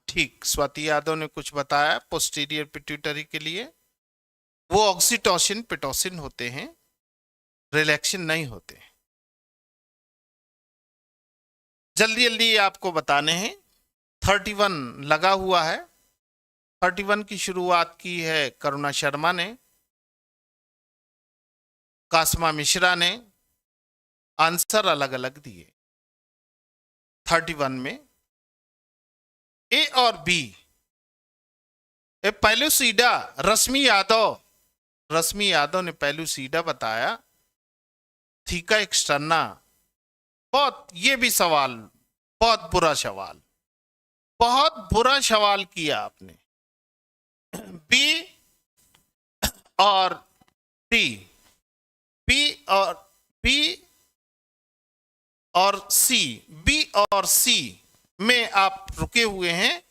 ठीक, स्वाति यादव ने कुछ बताया पोस्टीरियर पिट्यूटरी के लिए, वो ऑक्सीटोसिन पिटोसिन होते हैं, रिलैक्सिन नहीं होते। जल्दी जल्दी आपको बताने हैं। 31 लगा हुआ है। 31 की शुरुआत की है करुणा शर्मा ने, कासमा मिश्रा ने। आंसर अलग अलग दिए। 31 में ए और बी। पेलुसीडा, रश्मि यादव ने पेलुसीडा बताया। थीका एक्सटर्ना, बहुत, ये भी सवाल बहुत बुरा सवाल किया आपने। बी और डी, बी और सी में आप रुके हुए हैं।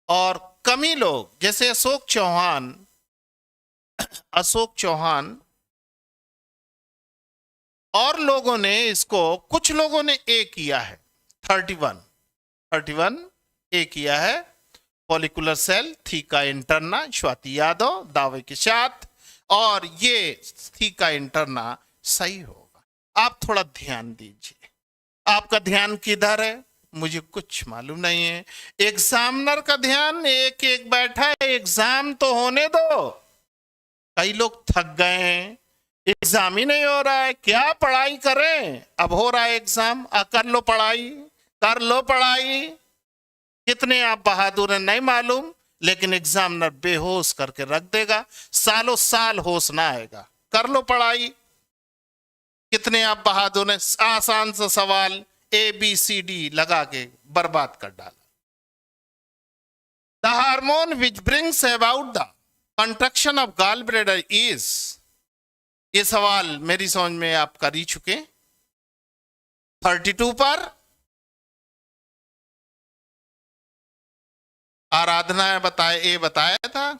और कमी लोग जैसे अशोक चौहान और लोगों ने इसको, कुछ लोगों ने ए किया है। 31 ए किया है। Follicular cell theca interna, Swati Yadav दावे के साथ, और ये थीका इंटरना सही होगा। आप थोड़ा ध्यान दीजिए। आपका ध्यान किधर है मुझे कुछ मालूम नहीं है। एग्जामिनर का ध्यान एक एक बैठा है, एग्जाम तो होने दो। कई लोग थक गए हैं, एग्जाम ही नहीं हो रहा है, क्या पढ़ाई करें? अब हो रहा है एग्जाम, कर लो पढ़ाई। कितने आप बहादुर हैं नहीं मालूम, लेकिन एग्जामिनर बेहोश करके रख देगा, सालों साल होश ना आएगा। कर लो पढ़ाई। कितने आप बहादुर हैं, आसान सा सवाल ABCD लगा के बर्बाद कर डाला। The hormone which brings about the contraction of gall bladder is, ये सवाल मेरी समझ में आप कर ही चुके। 32 पर आराधना बताया था,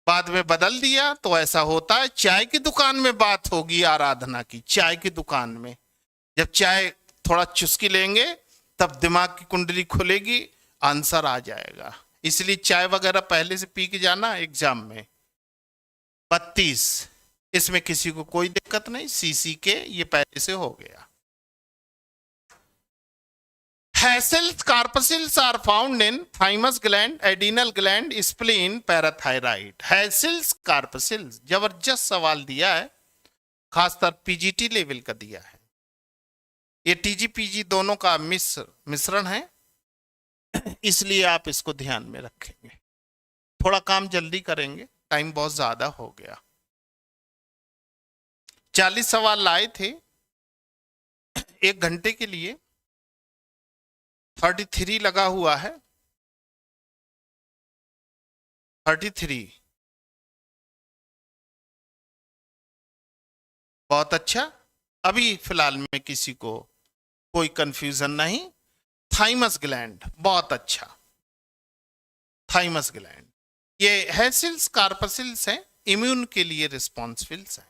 बाद में बदल दिया। तो ऐसा होता है, चाय की दुकान में बात होगी आराधना की। चाय की दुकान में जब चाय थोड़ा चुस्की लेंगे तब दिमाग की कुंडली खुलेगी, आंसर आ जाएगा। इसलिए चाय वगैरह पहले से पी के जाना एग्जाम में। 32, इसमें किसी को कोई दिक्कत नहीं, सीसी के ये पहले से हो गया। Hassel's corpuscles are found in thymus gland, adrenal gland, spleen, parathyroid. Hassel's corpuscles, जबरदस्त सवाल दिया है, खासतर पीजीटी लेवल का दिया है। ये टीजीपीजी दोनों का मिश्रण है, इसलिए आप इसको ध्यान में रखेंगे। थोड़ा काम जल्दी करेंगे, टाइम बहुत ज्यादा हो गया। 40 सवाल लाए थे 1 घंटे के लिए। 33 लगा हुआ है। 33 बहुत अच्छा। अभी फिलहाल में किसी को कोई कंफ्यूजन नहीं। थाइमस ग्लैंड, बहुत अच्छा, थाइमस ग्लैंड। ये हैसिल्स कार्पसिल्स हैं, इम्यून के लिए रिस्पॉन्सिबल्स हैं।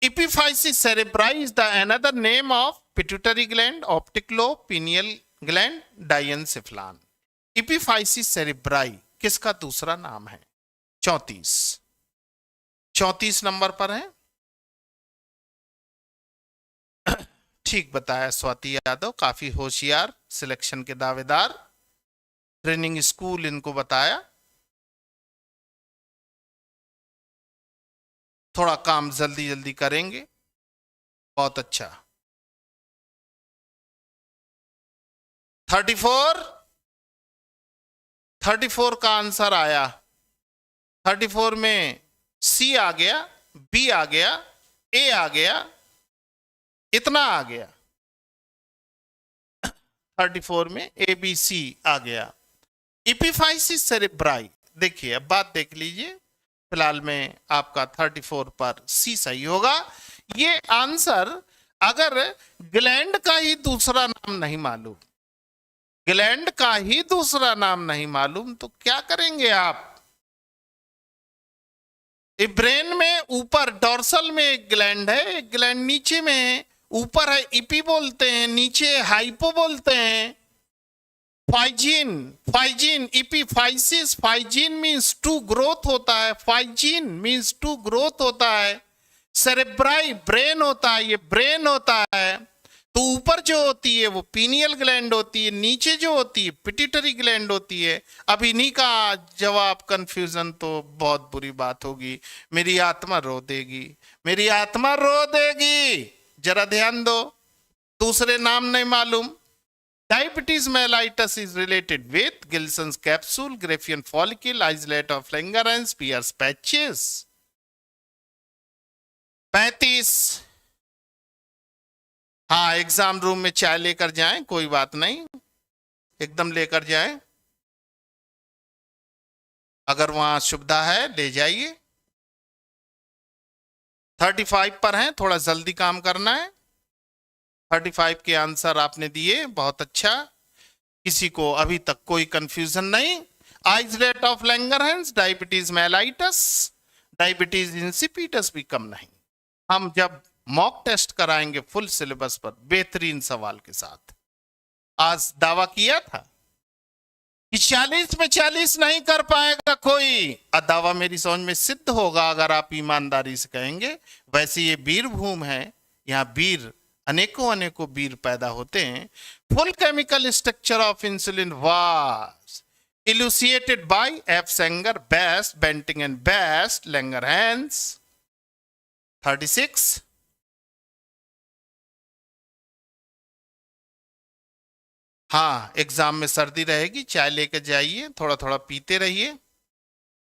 Epiphysis cerebri is the another name of pituitary gland, optic lobe, pineal gland, diencephalon. Epiphysis cerebri किसका दूसरा नाम है? 34 नंबर पर है। ठीक बताया स्वाति यादव, काफी होशियार, सिलेक्शन के दावेदार, ट्रेनिंग स्कूल इनको बताया। थोड़ा काम जल्दी जल्दी करेंगे, बहुत अच्छा। 34 का आंसर आया। 34 में सी आ गया, बी आ गया, ए आ गया, इतना आ गया। 34 में ए बी सी आ गया। इपिफाइसिस सेरेब्राई, देखिए अब बात देख लीजिए, फिलहाल में आपका 34 पर सी सही होगा। ये आंसर अगर ग्लैंड का ही दूसरा नाम नहीं मालूम, ग्लैंड का ही दूसरा नाम नहीं मालूम तो क्या करेंगे आप? ब्रेन में ऊपर डॉर्सल में एक ग्लैंड है, एक ग्लैंड नीचे में है, ऊपर है इपी बोलते हैं, नीचे हाइपो बोलते हैं। फाइजीन, फाइजीन, इपीफाइसिस, फाइजीन मींस टू ग्रोथ होता है, फाइजीन मींस टू ग्रोथ होता है। सेरेब्राई ब्रेन होता है, ये ब्रेन होता है। तो ऊपर जो होती है वो पीनियल ग्लैंड होती है, नीचे जो होती है पिट्यूटरी ग्लैंड होती है। अब इन्हीं का जवाब कंफ्यूजन तो बहुत बुरी बात होगी, मेरी आत्मा रो देगी, मेरी आत्मा रो देगी। जरा ध्यान दो, दूसरे नाम नहीं मालूम। Diabetes mellitus is related with Gilson's capsule, Graafian follicle, isolate of Langerhans, Pierce patches. 35। हाँ, एग्जाम रूम में चाय लेकर जाएं, कोई बात नहीं, एकदम लेकर जाएं, अगर वहां सुविधा है ले जाइए। 35 पर हैं, थोड़ा जल्दी काम करना है। 35 के आंसर आपने दिए, बहुत अच्छा, किसी को अभी तक कोई कंफ्यूजन नहीं। Islet of Langerhans, diabetes mellitus, diabetes insipidus भी कम नहीं। हम जब मॉक टेस्ट कराएंगे फुल सिलेबस पर बेहतरीन सवाल के साथ। आज दावा किया था कि 40 में 40 नहीं कर पाएगा कोई, दावा मेरी समझ में सिद्ध होगा अगर आप ईमानदारी से कहेंगे। वैसे ये वीरभूमि है, यहाँ वीर अनेकों अनेकों वीर पैदा होते हैं। Full chemical structure of insulin was elucidated by F Sanger, Best, Banting and Best, Langerhans. 36। हाँ, एग्जाम में सर्दी रहेगी, चाय लेकर जाइए, थोड़ा थोड़ा पीते रहिए।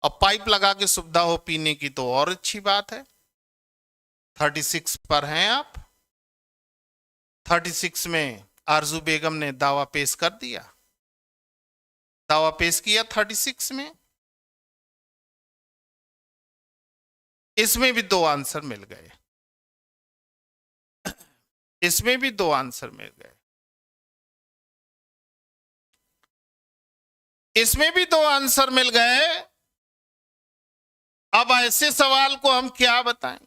अब पाइप लगा के सुविधा हो पीने की तो और अच्छी बात है। 36 पर हैं आप। 36 में आरजू बेगम ने दावा पेश कर दिया, दावा पेश किया 36 में। इसमें भी 2 आंसर मिल गए, इसमें भी 2 आंसर मिल गए, इसमें भी 2 आंसर मिल गए। अब ऐसे सवाल को हम क्या बताएं?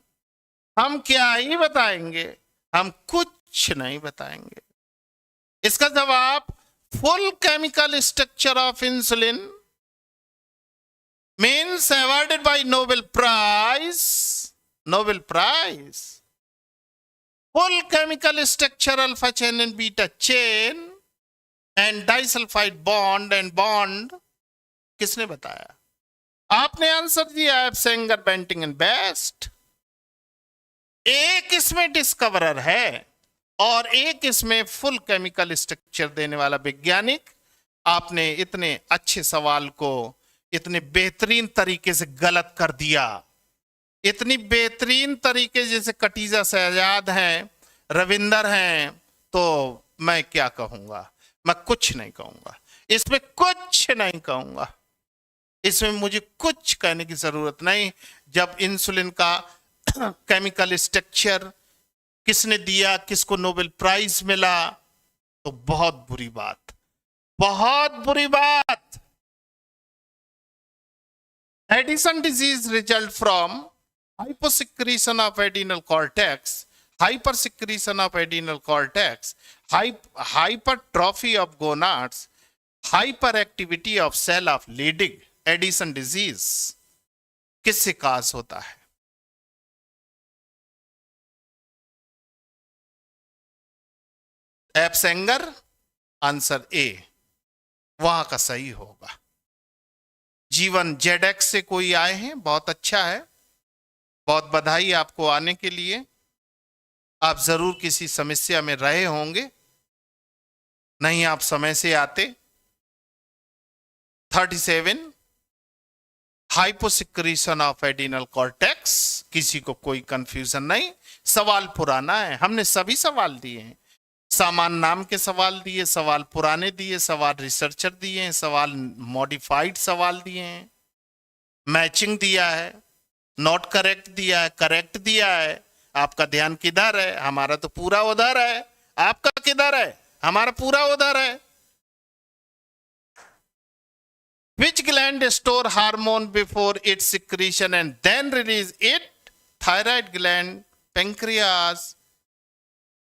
हम क्या ही बताएंगे, हम कुछ नहीं बताएंगे। इसका जवाब full chemical structure of insulin means awarded by Nobel Prize, Nobel Prize. Full chemical structure alpha chain and beta chain and disulphide bond and bond किसने बताया? आपने आंसर दिया F Sanger, Banting and Best. एक इसमें डिस्कवरर है और एक इसमें फुल केमिकल स्ट्रक्चर देने वाला वैज्ञानिक। आपने इतने अच्छे सवाल को इतने बेहतरीन तरीके से गलत कर दिया, इतनी बेहतरीन तरीके, जैसे कटीजा शहजाद हैं, रविंदर हैं, तो मैं क्या कहूंगा? मैं कुछ नहीं कहूंगा, इसमें कुछ नहीं कहूंगा, इसमें मुझे कुछ कहने की जरूरत नहीं। जब इंसुलिन का केमिकल स्ट्रक्चर किसने दिया, किसको नोबेल प्राइज मिला, तो बहुत बुरी बात, बहुत बुरी बात। Addison disease result from hyposecretion of adrenal cortex, hypersecretion of adrenal cortex, hypertrophy of gonads, hyperactivity of cell of Leydig, Addison disease किससे काज होता है? एप्सेंगर, आंसर ए वहां का सही होगा। जीवन जेडेक्स से कोई आए हैं, बहुत अच्छा है, बहुत बधाई आपको आने के लिए। आप जरूर किसी समस्या में रहे होंगे, नहीं आप समय से आते। 37 हाइपोसिक्रीशन ऑफ एडिनल कॉर्टेक्स, किसी को कोई कंफ्यूजन नहीं। सवाल पुराना है, हमने सभी सवाल दिए हैं, सामान नाम के सवाल दिए, सवाल पुराने दिए, सवाल रिसर्चर दिए हैं, सवाल मॉडिफाइड सवाल दिए हैं, मैचिंग दिया है, नॉट करेक्ट दिया है, करेक्ट दिया है। आपका ध्यान किधर है? हमारा तो पूरा उधर है। आपका किधर है? हमारा पूरा उधर है। Which gland store hormone before its secretion and then release it? Thyroid gland, pancreas,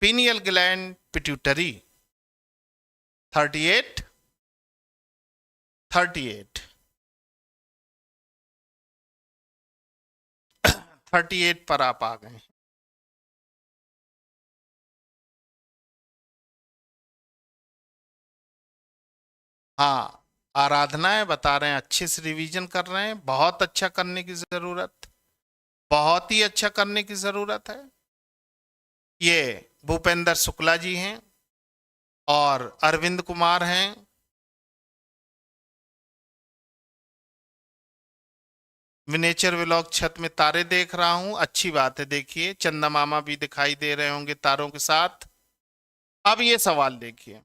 pineal gland, pituitary. 38 पर आप आ गए। हाँ, आराधनाएं बता रहे हैं, अच्छे से रिवीजन कर रहे हैं, बहुत अच्छा करने की जरूरत, बहुत ही अच्छा करने की जरूरत है। ये भूपेंद्र शुक्ला जी हैं और अरविंद कुमार हैं। विनेचर व्लॉग छत में तारे देख रहा हूं, अच्छी बात है, देखिए चंदा मामा भी दिखाई दे रहे होंगे तारों के साथ। अब ये सवाल देखिए,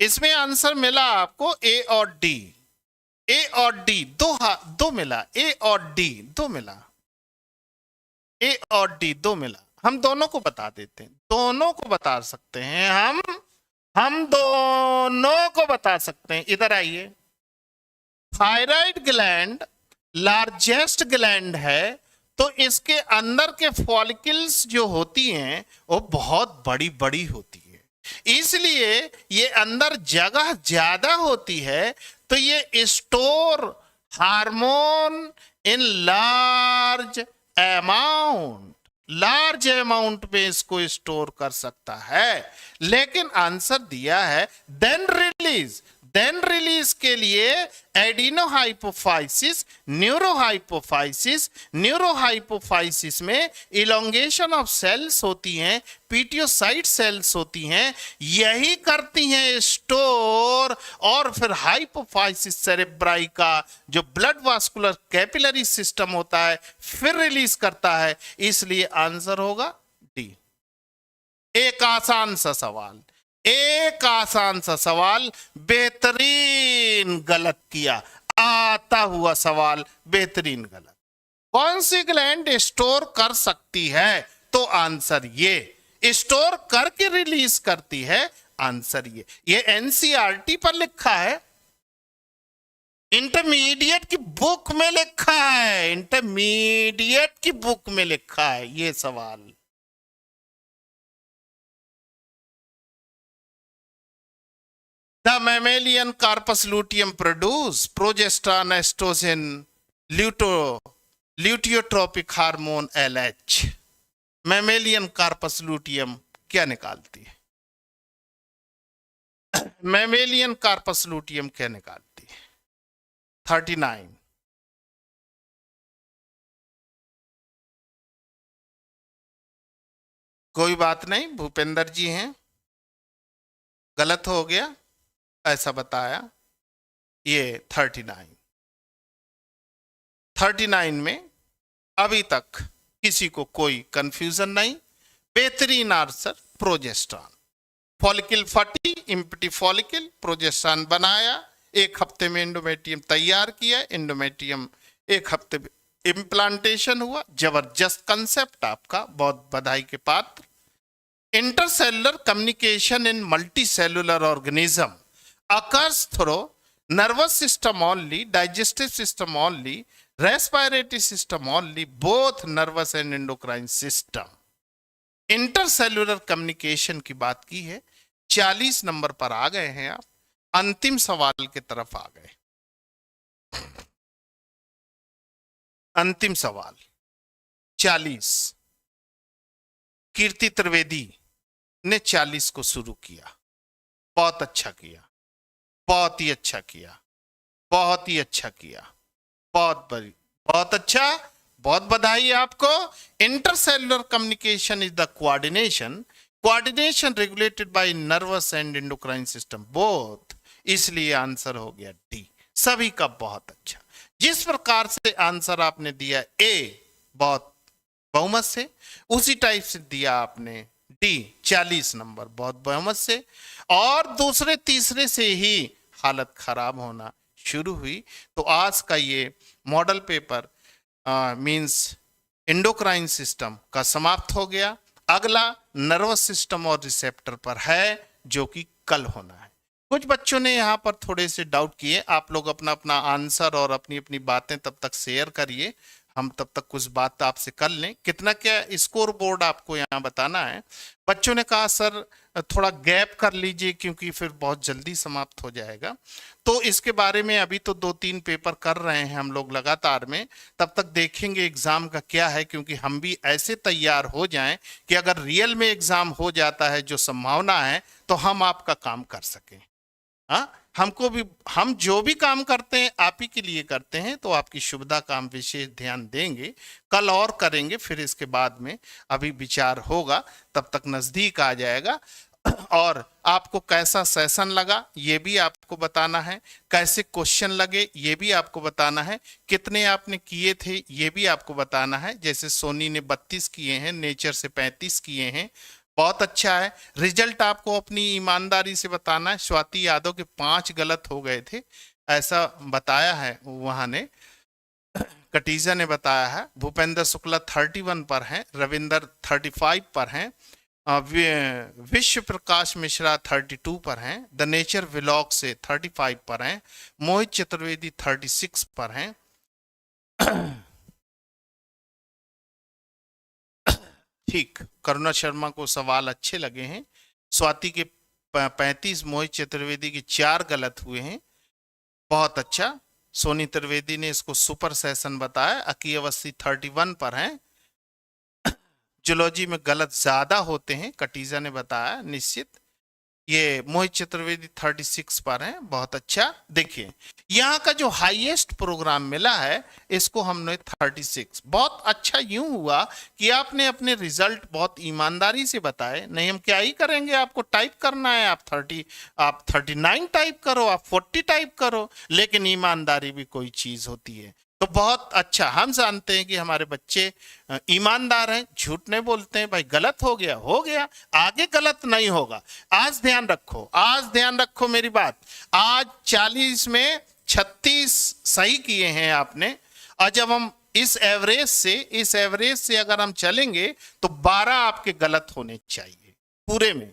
इसमें आंसर मिला आपको ए और डी। ए और डी दो मिला, ए और डी दो मिला, ए और डी दो मिला। हम दोनों को बता देते हैं, दोनों को बता सकते हैं हम दोनों को बता सकते हैं। इधर आइए, थायराइड ग्लैंड लार्जेस्ट ग्लैंड है, तो इसके अंदर के फॉलिकल्स जो होती हैं वो बहुत बड़ी बड़ी होती है, इसलिए ये अंदर जगह ज्यादा होती है, तो ये store hormone in large amount में इसको स्टोर कर सकता है। लेकिन आंसर दिया है देन रिलीज के लिए एडिनोहाइपोफाइसिस, न्यूरोहाइपोफाइसिस में इलोंगेशन ऑफ सेल्स होती हैं, पीटियोसाइट सेल्स होती हैं, यही करती हैं स्टोर, और फिर हाइपोफाइसिस सेरेब्राई का जो ब्लड वास्कुलर कैपिलरी सिस्टम होता है फिर रिलीज करता है। इसलिए आंसर होगा डी। एक आसान सा सवाल बेहतरीन गलत किया, आता हुआ सवाल बेहतरीन गलत। कौन सी ग्लैंड स्टोर कर सकती है? तो आंसर ये स्टोर करके रिलीज करती है, आंसर ये एनसीईआरटी पर लिखा है, इंटरमीडिएट की बुक में लिखा है, इंटरमीडिएट की बुक में लिखा है ये सवाल। The mammalian corpus luteum produce progesterone, estrogen, luteotropic hormone LH। mammalian corpus luteum क्या निकालती है? mammalian corpus luteum क्या निकालती है? 39 कोई बात नहीं, भूपेंद्र जी हैं, गलत हो गया ऐसा बताया। ये 39 में अभी तक किसी को कोई कंफ्यूजन नहीं, बेहतरीन आंसर प्रोजेस्टेरॉन। फॉलिकल फटी, इम्पटी फॉलिकल, प्रोजेस्टेरॉन बनाया, एक हफ्ते में एंडोमेट्रियम तैयार किया, एंडोमेट्रियम एक हफ्ते में इम्प्लांटेशन हुआ। जबरदस्त कंसेप्ट आपका, बहुत बधाई के पात्र। Intercellular communication in multicellular organism occurs through nervous system only, digestive system only, respiratory system only, both nervous and endocrine system. Intercellular communication की बात की है। 40 नंबर पर आ गए हैं आप, अंतिम सवाल की तरफ आ गए। अंतिम सवाल 40, कीर्ति त्रिवेदी ने 40 को शुरू किया। बहुत अच्छा किया, बहुत ही अच्छा किया, बहुत ही अच्छा किया, बहुत अच्छा, बहुत बधाई आपको। Intercellular communication is the coordination regulated by nervous and endocrine system both, इसलिए आंसर हो गया डी। सभी का बहुत अच्छा। जिस प्रकार से आंसर आपने दिया ए बहुत बहुमत से, उसी टाइप से दिया आपने डी 40 नंबर बहुत बहुमत से, और दूसरे तीसरे से ही हालत खराब होना शुरू हुई। तो आज का ये model paper means endocrine system का समाप्त हो गया। अगला नर्वस सिस्टम और रिसेप्टर पर है, जो कि कल होना है। कुछ बच्चों ने यहाँ पर थोड़े से डाउट किए। आप लोग अपना अपना आंसर और अपनी अपनी बातें तब तक शेयर करिए, हम तब तक कुछ बात आपसे कर लें। कितना क्या स्कोर बोर्ड आपको यहाँ बताना है। बच्चों ने कहा सर थोड़ा गैप कर लीजिए क्योंकि फिर बहुत जल्दी समाप्त हो जाएगा। तो इसके बारे में अभी तो 2-3 पेपर कर रहे हैं हम लोग लगातार में, तब तक देखेंगे एग्जाम का क्या है, क्योंकि हम भी ऐसे तैयार हो जाएं कि अगर रियल में एग्जाम हो जाता है, जो संभावना है, तो हम आपका काम कर सकें। हाँ, हमको भी, हम जो भी काम करते हैं आप ही के लिए करते हैं, तो आपकी सुविधा का हम विशेष ध्यान देंगे। कल और करेंगे, फिर इसके बाद में अभी विचार होगा, तब तक नजदीक आ जाएगा। और आपको कैसा सेशन लगा ये भी आपको बताना है, कैसे क्वेश्चन लगे ये भी आपको बताना है, कितने आपने किए थे ये भी आपको बताना है। जैसे सोनी ने 32 किए हैं, नेचर से 35 किए हैं, बहुत अच्छा है। रिजल्ट आपको अपनी ईमानदारी से बताना है। स्वाति यादव के 5 गलत हो गए थे, ऐसा बताया है वहां ने, कटीजा ने बताया है। भूपेंद्र शुक्ला 31 पर हैं, रविंदर 35 पर हैं, विश्व प्रकाश मिश्रा 32 पर हैं, द नेचर व्लॉग से 35 पर हैं, मोहित चतुर्वेदी 36 पर हैं। ठीक, करुणा शर्मा को सवाल अच्छे लगे हैं। स्वाति के 35, मोहित चतुर्वेदी के 4 गलत हुए हैं, बहुत अच्छा। सोनी त्रिवेदी ने इसको सुपर सेशन बताया। अकी अवस्थी 31 पर हैं। जूलॉजी में गलत ज्यादा होते हैं, कटीजा ने बताया, निश्चित। ये मोहित चतुर्वेदी 36 पर हैं, बहुत अच्छा। देखिए यहाँ का जो हाईएस्ट प्रोग्राम मिला है, इसको हमने 36। बहुत अच्छा यूं हुआ कि आपने अपने रिजल्ट बहुत ईमानदारी से बताए। नहीं हम क्या ही करेंगे, आपको टाइप करना है, आप 39 टाइप करो, आप 40 टाइप करो, लेकिन ईमानदारी भी कोई चीज होती है। तो बहुत अच्छा, हम जानते हैं कि हमारे बच्चे ईमानदार हैं, झूठ नहीं बोलते हैं। भाई गलत हो गया, हो गया, आगे गलत नहीं होगा। आज ध्यान रखो, आज ध्यान रखो मेरी बात। आज 40 में 36 सही किए हैं आपने, और जब हम इस एवरेज से अगर हम चलेंगे तो 12 आपके गलत होने चाहिए पूरे में।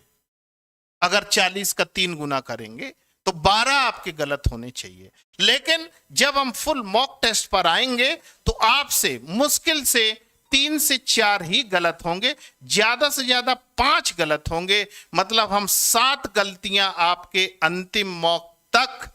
अगर 40 का 3 गुना करेंगे तो 12 आपके गलत होने चाहिए। लेकिन जब हम फुल मॉक टेस्ट पर आएंगे तो आपसे मुश्किल से 3 से 4 ही गलत होंगे, ज्यादा से ज्यादा 5 गलत होंगे। मतलब हम 7 गलतियां आपके अंतिम मॉक तक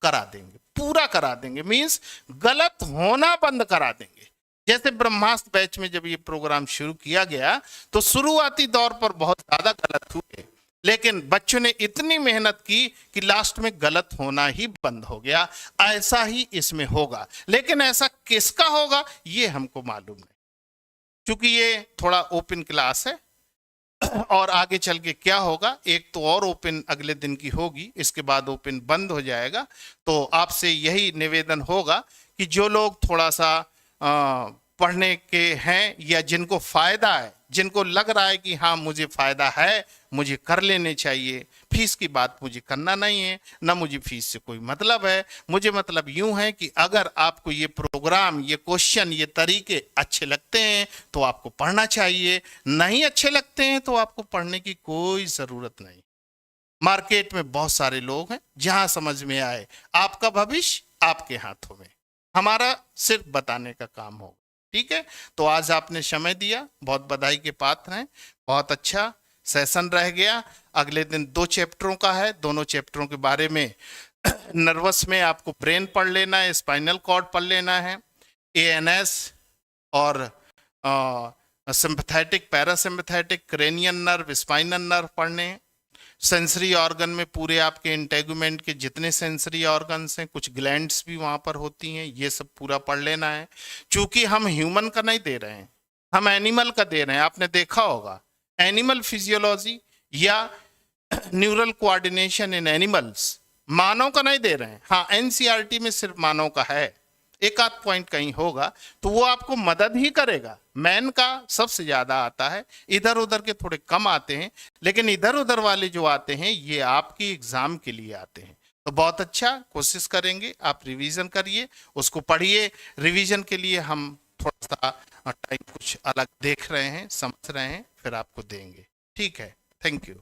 करा देंगे, पूरा करा देंगे, मींस गलत होना बंद करा देंगे। जैसे ब्रह्मास्त्र बैच में जब ये प्रोग्राम शुरू किया गया तो शुरुआती दौर पर बहुत ज्यादा गलत हुए, लेकिन बच्चों ने इतनी मेहनत की कि लास्ट में गलत होना ही बंद हो गया। ऐसा ही इसमें होगा, लेकिन ऐसा किसका होगा ये हमको मालूम नहीं, क्योंकि ये थोड़ा ओपन क्लास है। और आगे चल के क्या होगा, एक तो और ओपन अगले दिन की होगी, इसके बाद ओपन बंद हो जाएगा। तो आपसे यही निवेदन होगा कि जो लोग थोड़ा सा पढ़ने के हैं या जिनको फायदा है, जिनको लग रहा है कि हाँ मुझे फायदा है, मुझे कर लेने चाहिए, फीस की बात मुझे करना नहीं है, ना मुझे फीस से कोई मतलब है। मुझे मतलब यूं है कि अगर आपको ये प्रोग्राम, ये क्वेश्चन, ये तरीके अच्छे लगते हैं तो आपको पढ़ना चाहिए, नहीं अच्छे लगते हैं तो आपको पढ़ने की कोई जरूरत नहीं। मार्केट में बहुत सारे लोग हैं, जहां समझ में आए, आपका भविष्य आपके हाथों में, हमारा सिर्फ बताने का काम होगा। ठीक है, तो आज आपने समय दिया, बहुत बधाई के पात्र हैं। बहुत अच्छा सेशन रह गया। अगले दिन 2 चैप्टरों का है, दोनों चैप्टरों के बारे में नर्वस में आपको ब्रेन पढ़ लेना है, स्पाइनल कॉर्ड पढ़ लेना है, एएनएस और sympathetic, parasympathetic, cranium nerve, spinal nerve पढ़ने हैं। सेंसरी ऑर्गन में पूरे आपके इंटेगुमेंट के जितने सेंसरी ऑर्गन्स हैं, कुछ ग्लैंड्स भी वहां पर होती हैं, ये सब पूरा पढ़ लेना है। चूंकि हम ह्यूमन का नहीं दे रहे हैं, हम एनिमल का दे रहे हैं। आपने देखा होगा एनिमल फिजियोलॉजी या न्यूरल कोऑर्डिनेशन इन एनिमल्स, मानव का नहीं दे रहे हैं। हाँ, एनसीईआरटी में सिर्फ मानव का है, एक आध पॉइंट कहीं होगा तो वो आपको मदद ही करेगा। मैन का सबसे ज्यादा आता है, इधर उधर के थोड़े कम आते हैं, लेकिन इधर उधर वाले जो आते हैं ये आपकी एग्जाम के लिए आते हैं। तो बहुत अच्छा, कोशिश करेंगे, आप रिवीजन करिए, उसको पढ़िए। रिवीजन के लिए हम थोड़ा सा टाइम कुछ अलग देख रहे हैं, समझ रहे हैं, फिर आपको देंगे। ठीक है, थैंक यू।